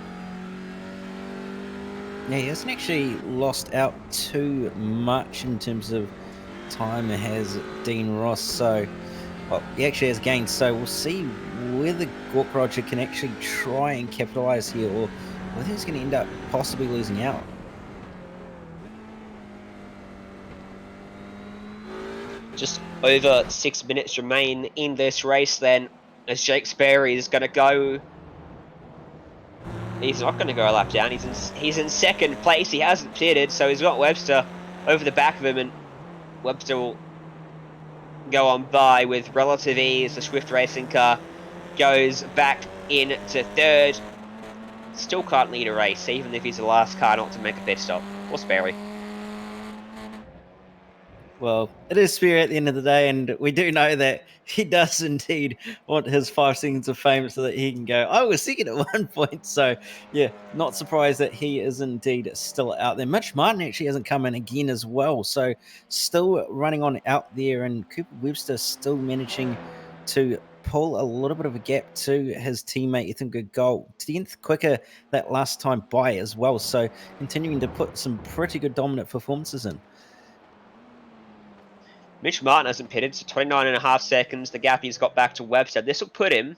Yeah, he hasn't actually lost out too much in terms of time, has Dean Ross. So, well, he actually has gained. So we'll see whether Gorkroger can actually try and capitalize here, or whether he's going to end up possibly losing out. Just over 6 minutes remain in this race then, as Jake Sperry is going to go. He's not going to go a lap down. He's in 2nd place. He hasn't pitted, so he's got Webster over the back of him, and Webster will go on by with relative ease. The Swift Racing car goes back into 3rd. Still can't lead a race, even if he's the last car not to make a pit stop. Or Sperry. Well, it is Spear at the end of the day, and we do know that he does indeed want his 5 seconds of fame so that he can go, I was second at one point. So, yeah, not surprised that he is indeed still out there. Mitch Martin actually hasn't come in again as well. So, still running on out there, and Cooper Webster still managing to pull a little bit of a gap to his teammate Ethan Goodgold. 10th quicker that last time by as well. So, continuing to put some pretty good dominant performances in. Mitch Martin hasn't pitted, so 29.5 seconds. The gap he's got back to Webster. This will put him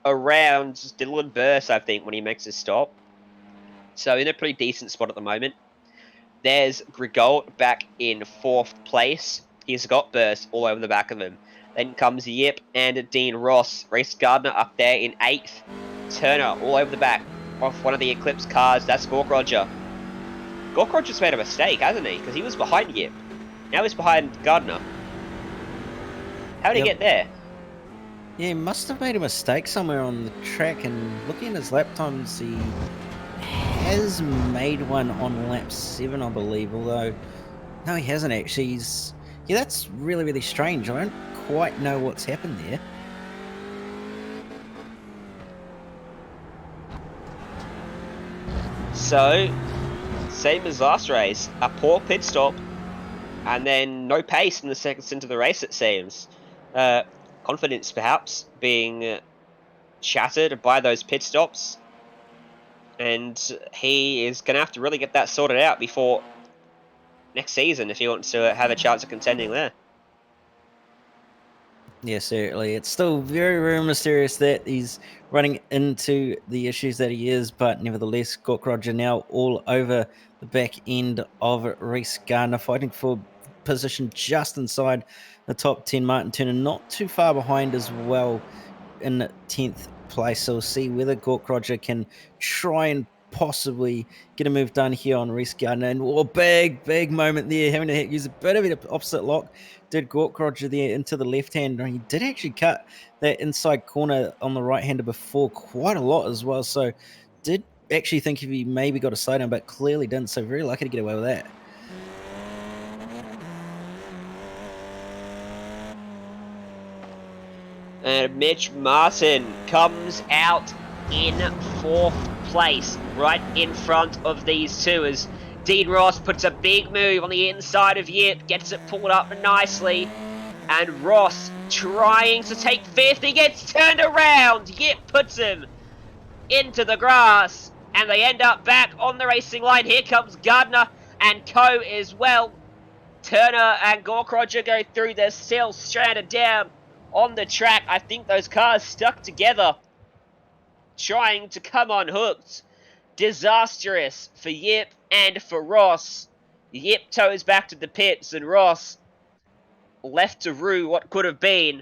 around Dylan Burst, I think, when he makes his stop. So in a pretty decent spot at the moment. There's Grigault back in 4th place. He's got Burst all over the back of him. Then comes Yip and Dean Ross. Reese Gardner up there in 8th. Turner all over the back off one of the Eclipse cars. That's Gork Roger. Gork Roger's made a mistake, hasn't he? Because he was behind Yip. Now he's behind Gardner. How did he get there? Yeah, he must have made a mistake somewhere on the track, and looking at his lap times, he has made one on lap 7, I believe, although no, he hasn't actually. Yeah, that's really, really strange. I don't quite know what's happened there. So, same as last race, a poor pit stop, and then no pace in the second stint of the race, it seems. Confidence, perhaps, being shattered by those pit stops, and he is going to have to really get that sorted out before next season if he wants to have a chance of contending there. Yeah, certainly. It's still very, very mysterious that he's running into the issues that he is, but nevertheless, Gork Roger now all over the back end of Reese Gardner, fighting for position just inside the top 10. Martin Turner not too far behind as well in 10th place. So we'll see whether Gork Roger can try and possibly get a move done here on Reese Gardner. And big moment there, having to use a bit of an opposite lock. Did Gork Roger there into the left hand. He did actually cut that inside corner on the right hander before quite a lot as well. So did actually think if he maybe got a slowdown, but clearly didn't. So very lucky to get away with that. And Mitch Martin comes out in 4th place, right in front of these two, as Dean Ross puts a big move on the inside of Yip, gets it pulled up nicely, and Ross trying to take 5th, he gets turned around, Yip puts him into the grass, and they end up back on the racing line. Here comes Gardner and co as well. Turner and Gork Roger go through, they're still stranded down on the track. I think those cars stuck together, trying to come unhooked. Disastrous for Yip and for Ross. Yip toes back to the pits, and Ross left to rue what could have been.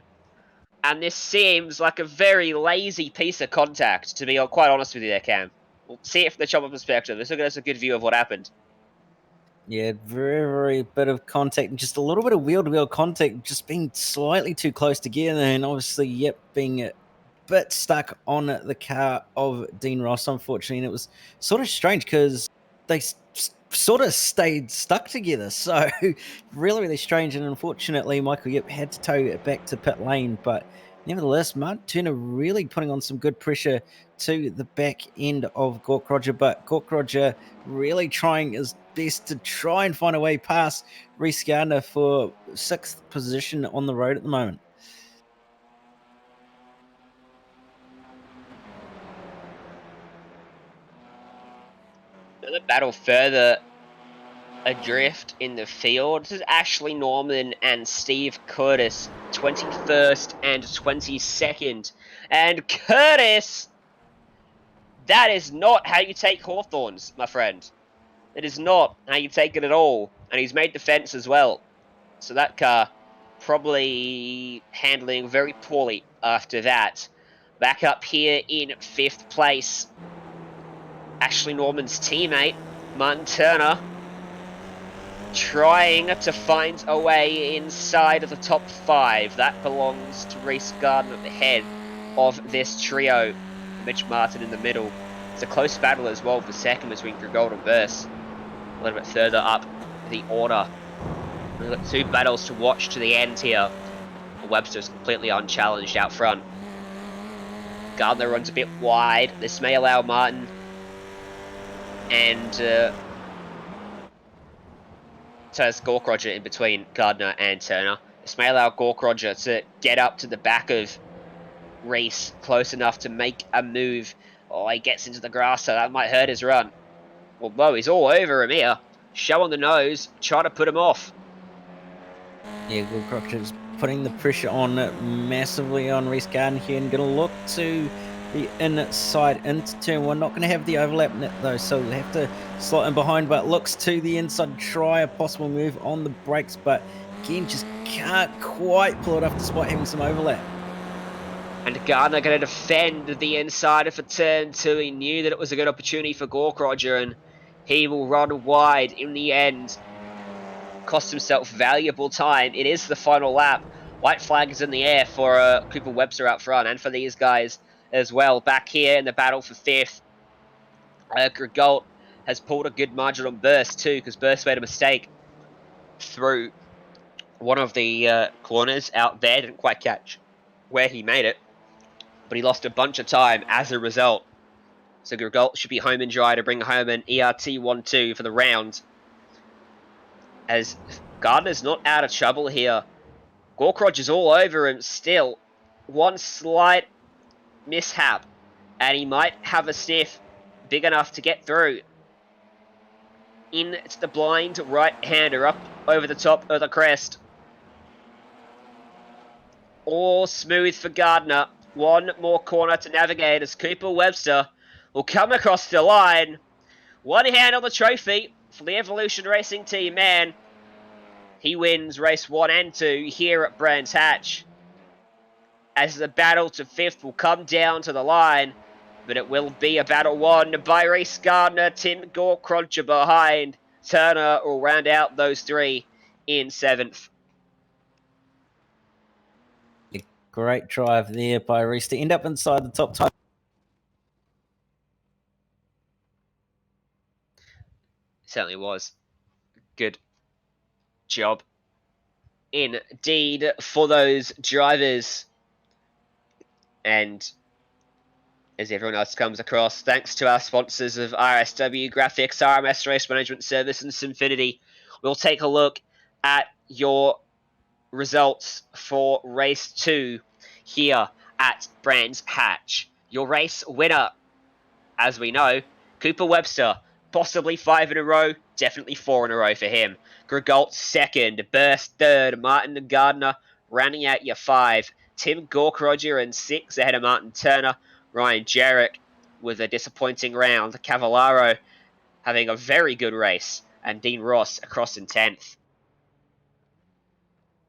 And this seems like a very lazy piece of contact, to be quite honest with you there, Cam. We'll see it from the chopper perspective. This will give us a good view of what happened. Yeah, very, very bit of contact, and just a little bit of wheel-to-wheel contact, just being slightly too close together, and obviously, Yip being a bit stuck on the car of Dean Ross, unfortunately, and it was sort of strange because they sort of stayed stuck together, so really, really strange, and unfortunately, Michael Yip had to tow it back to pit lane, but nevertheless, Martin Turner really putting on some good pressure to the back end of Gork Roger, but Gork Roger really trying his best to try and find a way past Reese Gardner for 6th position on the road at the moment. Another battle further adrift in the field. This is Ashley Norman and Steve Curtis, 21st and 22nd. And Curtis, that is not how you take Hawthorns, my friend. It is not how you take it at all. And he's made defense as well. So that car probably handling very poorly after that. Back up here in 5th place, Ashley Norman's teammate, Martin Turner, trying to find a way inside of the top 5. That belongs to Reese Gardner at the head of this trio. Mitch Martin in the middle. It's a close battle as well for second as we through Golden Burst. A little bit further up the order. We've got 2 battles to watch to the end here. Webster's completely unchallenged out front. Gardner runs a bit wide. This may allow Martin and so it's Gork Roger in between Gardner and Turner. This may allow Gork Roger to get up to the back of Reese close enough to make a move. Oh, he gets into the grass, so that might hurt his run. Well, no, he's all over him here. Show on the nose, try to put him off. Yeah, Gork Roger's putting the pressure on massively on Reese Gardner here, and going to look to the inside into turn 1. Not going to have the overlap net though, so we'll have to slot in behind, but looks to the inside, try a possible move on the brakes, but again, just can't quite pull it off despite having some overlap. And Gardner going to defend the inside for turn 2. He knew that it was a good opportunity for Gorkroger, and he will run wide in the end. Cost himself valuable time. It is the final lap. White flag is in the air for Cooper Webster out front, and for these guys as well. Back here in the battle for 5th, Grigalt has pulled a good margin on Burst too, because Burst made a mistake through one of the corners out there. Didn't quite catch where he made it, but he lost a bunch of time as a result. So Grigalt should be home and dry to bring home an ERT 1-2 for the round. As Gardner's not out of trouble here. Gorkroj is all over him still. One slight mishap, and he might have a sniff big enough to get through. Into the blind right-hander up over the top of the crest. All smooth for Gardner. One more corner to navigate as Cooper Webster will come across the line. One hand on the trophy for the Evolution Racing team, man. He wins race 1 and 2 here at Brands Hatch. As the battle to 5th will come down to the line, but it will be a battle won by Reese Gardner, Tim Gorkroger behind. Turner will round out those 3 in 7th. Great drive there by Reese to end up inside the top time. Certainly was. Good job indeed for those drivers. And as everyone else comes across, thanks to our sponsors of RSW Graphics, RMS Race Management Service, and Simfinity, we'll take a look at your results for race 2 here at Brands Hatch. Your race winner, as we know, Cooper Webster, possibly 5 in a row, definitely 4 in a row for him. Grigalt 2nd, Burst 3rd, Martin Gardner rounding out your 5. Tim Gorkroger in 6 ahead of Martin Turner. Ryan Jarrett with a disappointing round. Cavallaro having a very good race. And Dean Ross across in 10th.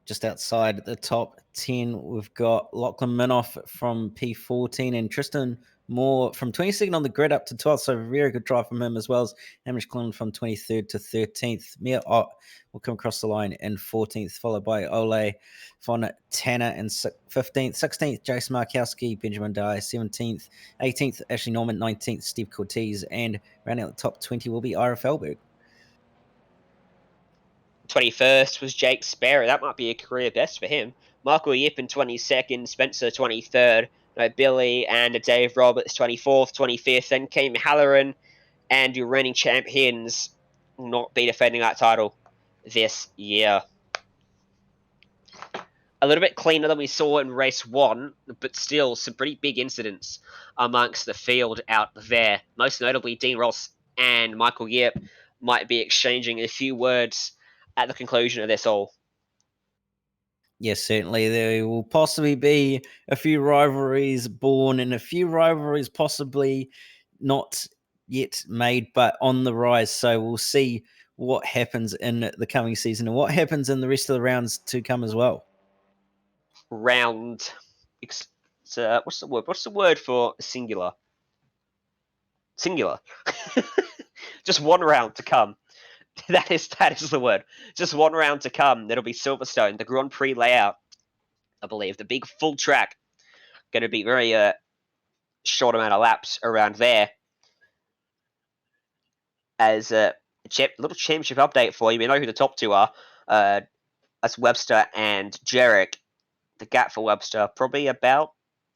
Just outside the top 10, we've got Lachlan Minoff from P14 and Tristan Moore from 22nd on the grid up to 12th. So very good drive from him, as well as Hamish Clinton from 23rd to 13th. Mia Ott will come across the line in 14th, followed by Ole Fontana in 15th. 16th, Jason Markowski, Benjamin Dye, 17th. 18th, Ashley Norman, 19th, Steve Cortez, and rounding out the top 20 will be Ira Felberg. 21st was Jake Sparrow. That might be a career best for him. Michael Yip in 22nd, Spencer 23rd, Billy and Dave Roberts 24th, 25th, then came Halloran, and your reigning champions will not be defending that title this year. A little bit cleaner than we saw in race 1, but still some pretty big incidents amongst the field out there. Most notably, Dean Ross and Michael Yip might be exchanging a few words at the conclusion of this all. Yes, certainly. There will possibly be a few rivalries born and a few rivalries possibly not yet made, but on the rise. So we'll see what happens in the coming season and what happens in the rest of the rounds to come as well. What's the word? What's the word for singular? Singular. Just one round to come. That is the word. Just one round to come. That'll be Silverstone, the Grand Prix layout, I believe. The big full track. Going to be very short amount of laps around there. As a little championship update for you, we know who the top 2 are. That's Webster and Jarek. The gap for Webster, probably about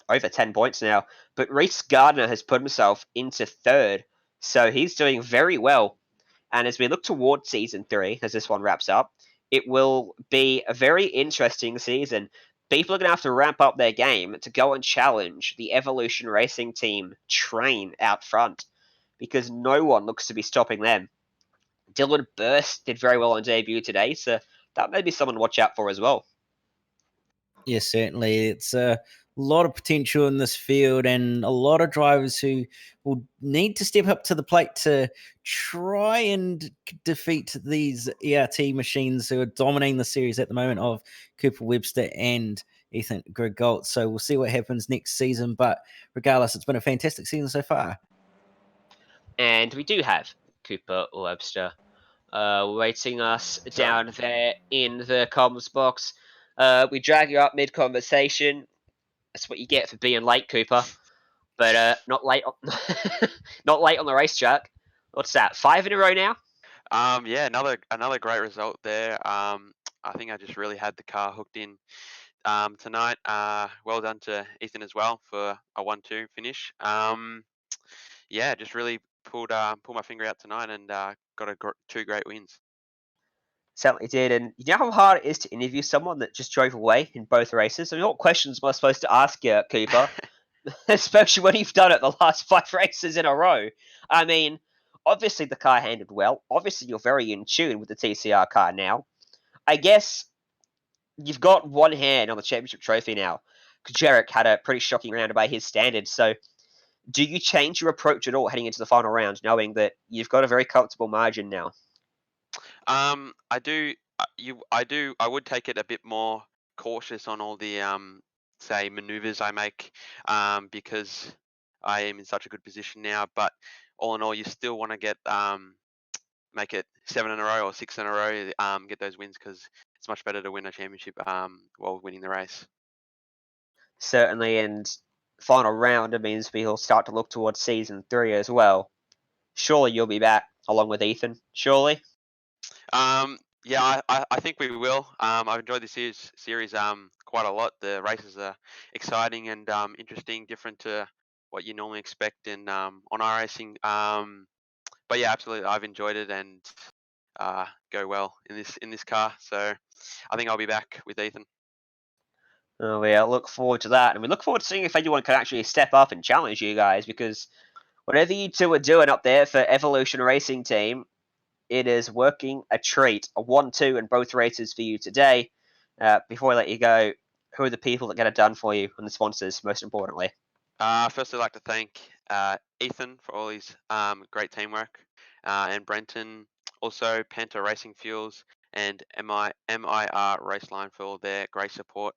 over 10 points now. But Reese Gardner has put himself into 3rd. So he's doing very well. And as we look towards Season 3, as this one wraps up, it will be a very interesting season. People are going to have to ramp up their game to go and challenge the Evolution Racing team train out front, because no one looks to be stopping them. Dylan Burst did very well on debut today, so that may be someone to watch out for as well. Yes, certainly. It's lot of potential in this field, and a lot of drivers who will need to step up to the plate to try and defeat these ERT machines who are dominating the series at the moment of Cooper Webster and Ethan Grigalt. So we'll see what happens next season. But regardless, it's been a fantastic season so far. And we do have Cooper Webster waiting us down there in the comms box. We drag you up mid-conversation. That's what you get for being late, Cooper. But not late on not late on the racetrack. What's that? 5 in a row now? Yeah, another great result there. I think I just really had the car hooked in tonight. Well done to Ethan as well for a 1-2 finish. Yeah, just really pulled my finger out tonight and got 2 great wins. Certainly did. And you know how hard it is to interview someone that just drove away in both races? I mean, what questions am I supposed to ask you, Cooper? Especially when you've done it the last 5 races in a row. I mean, obviously the car handled well. Obviously you're very in tune with the TCR car now. I guess you've got one hand on the championship trophy now. Jarek had a pretty shocking round by his standards. So do you change your approach at all heading into the final round, knowing that you've got a very comfortable margin now? I do. I would take it a bit more cautious on all the say maneuvers I make, because I am in such a good position now. But all in all, you still want to get make it 7 in a row or 6 in a row. Get those wins because it's much better to win a championship while winning the race. Certainly, and final round, it means we'll start to look towards season 3 as well. Surely you'll be back along with Ethan. Surely. Yeah, I think we will. I've enjoyed this series quite a lot. The races are exciting and interesting, different to what you normally expect in on iRacing. But yeah, absolutely, I've enjoyed it and go well in this car. So I think I'll be back with Ethan. Oh yeah, look forward to that, and we look forward to seeing if anyone can actually step up and challenge you guys, because whatever you two are doing up there for Evolution Racing Team, it is working a treat. A 1-2 in both races for you today. Before I let you go, who are the people that get it done for you and the sponsors, most importantly? First, I'd like to thank Ethan for all his great teamwork, and Brenton, also Panther Racing Fuels and MIR Raceline for all their great support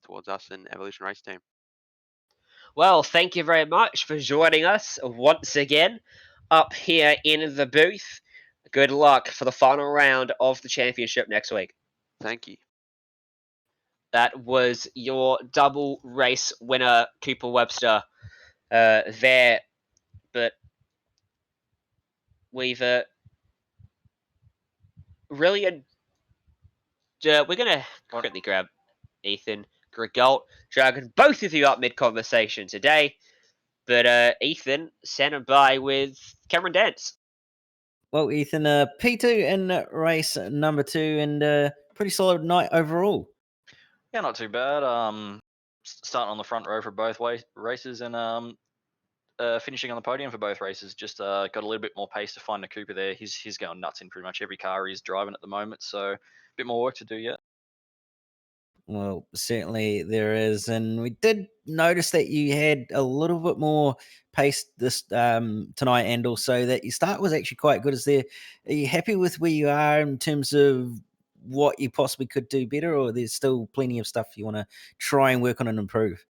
towards us and Evolution Race Team. Well, thank you very much for joining us once again up here in the booth. Good luck for the final round of the championship next week. Thank you. That was your double race winner, Cooper Webster, there. But we've really... we're going to quickly grab Ethan Grigalt, dragging both of you up mid-conversation today. But Ethan, standing by with Cameron Dance. Well, Ethan, P2 in race number 2, and pretty solid night overall. Yeah, not too bad. Starting on the front row for both races, and finishing on the podium for both races. Just got a little bit more pace to find the Cooper there. He's going nuts in pretty much every car he's driving at the moment, so a bit more work to do yet. Well, certainly there is, and we did notice that you had a little bit more pace this tonight, and also that your start was actually quite good. Are you happy with where you are in terms of what you possibly could do better, or there's still plenty of stuff you want to try and work on and improve?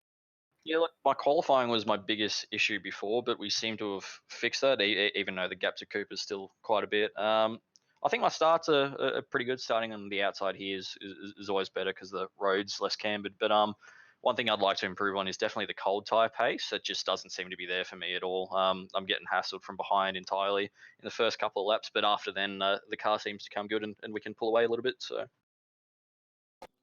Yeah, look, my qualifying was my biggest issue before, but we seem to have fixed that, even though the gap to Cooper is still quite a bit. I think my starts are pretty good. Starting on the outside here is always better because the road's less cambered. But one thing I'd like to improve on is definitely the cold tyre pace. It just doesn't seem to be there for me at all. I'm getting hassled from behind entirely in the first couple of laps, but after then the car seems to come good and we can pull away a little bit. So.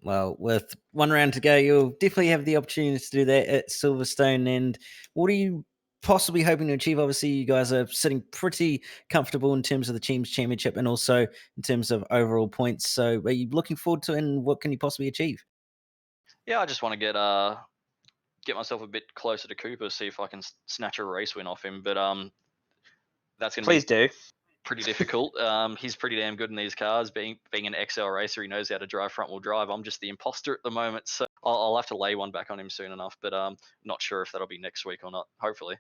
Well, with one round to go, you'll definitely have the opportunity to do that at Silverstone. And what are you possibly hoping to achieve? Obviously, you guys are sitting pretty comfortable in terms of the team's championship and also in terms of overall points. So are you looking forward to it, and what can you possibly achieve? Yeah, I just want to get myself a bit closer to Cooper, see if I can snatch a race win off him. But that's going to Please do. Pretty difficult. He's pretty damn good in these cars. Being an XL racer, he knows how to drive front wheel drive. I'm just the imposter at the moment, so I'll have to lay one back on him soon enough, but not sure if that'll be next week or not. Hopefully.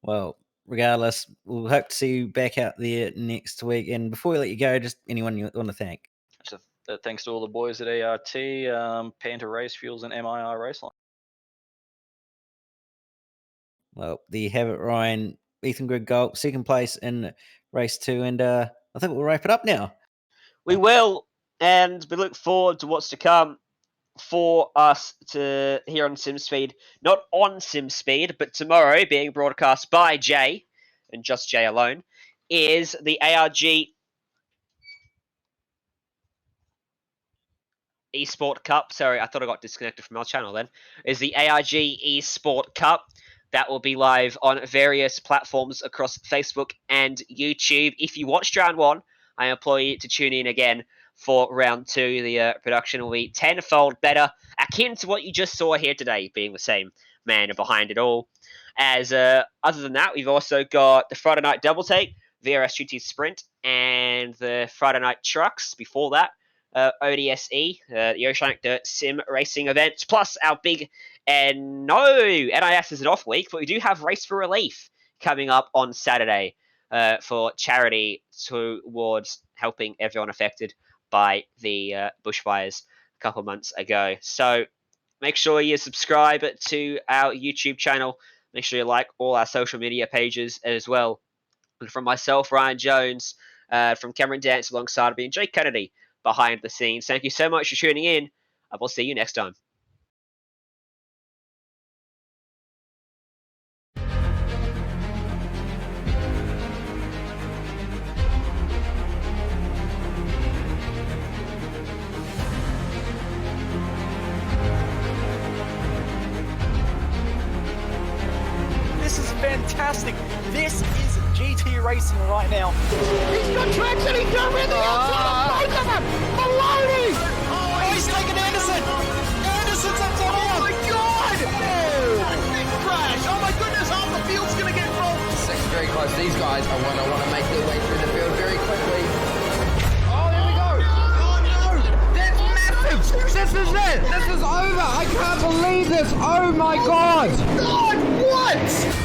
Well, regardless, we'll hope to see you back out there next week. And before we let you go, just anyone you want to thank? So thanks to all the boys at ART, Panther Race Fuels, and MIR Raceline. Well, there you have it, Ryan. Ethan Grigg Gold, second place in race 2. And I think we'll wrap it up now. We will, and we look forward to what's to come for us to hear on Simspeed. Not on Simspeed, but tomorrow, being broadcast by Jay, and just Jay alone, is the ARG Esport Cup. Sorry, I thought I got disconnected from our channel then. Is the ARG Esport Cup. That will be live on various platforms across Facebook and YouTube. If you watched round 1, I implore you to tune in again for round 2. The production will be tenfold better, akin to what you just saw here today, being the same man behind it all. As other than that, we've also got the Friday night double take, VRS GT Sprint, and the Friday night trucks. Before that, ODSE, the Oceanic Dirt Sim Racing event, plus our big and no, NIS is an off week, but we do have Race for Relief coming up on Saturday for charity towards helping everyone affected by the bushfires a couple of months ago. So make sure you subscribe to our YouTube channel. Make sure you like all our social media pages as well. And from myself, Ryan Jones, from Cameron Dance alongside me and Jake Kennedy behind the scenes. Thank you so much for tuning in, and we'll see you next time. This is fantastic. This is GT racing right now. He's got traction, he's going with the outside of both of them! Maloney! Oh, he's taken Anderson. Anderson's up to Oh my god! Big crash! Oh my goodness, half the field's gonna get rolled! Second very close. These guys I want to make their way through the field very quickly. Oh, there we go. Oh no! That's massive. This is it. This is over. I can't believe this. Oh my god. God, what?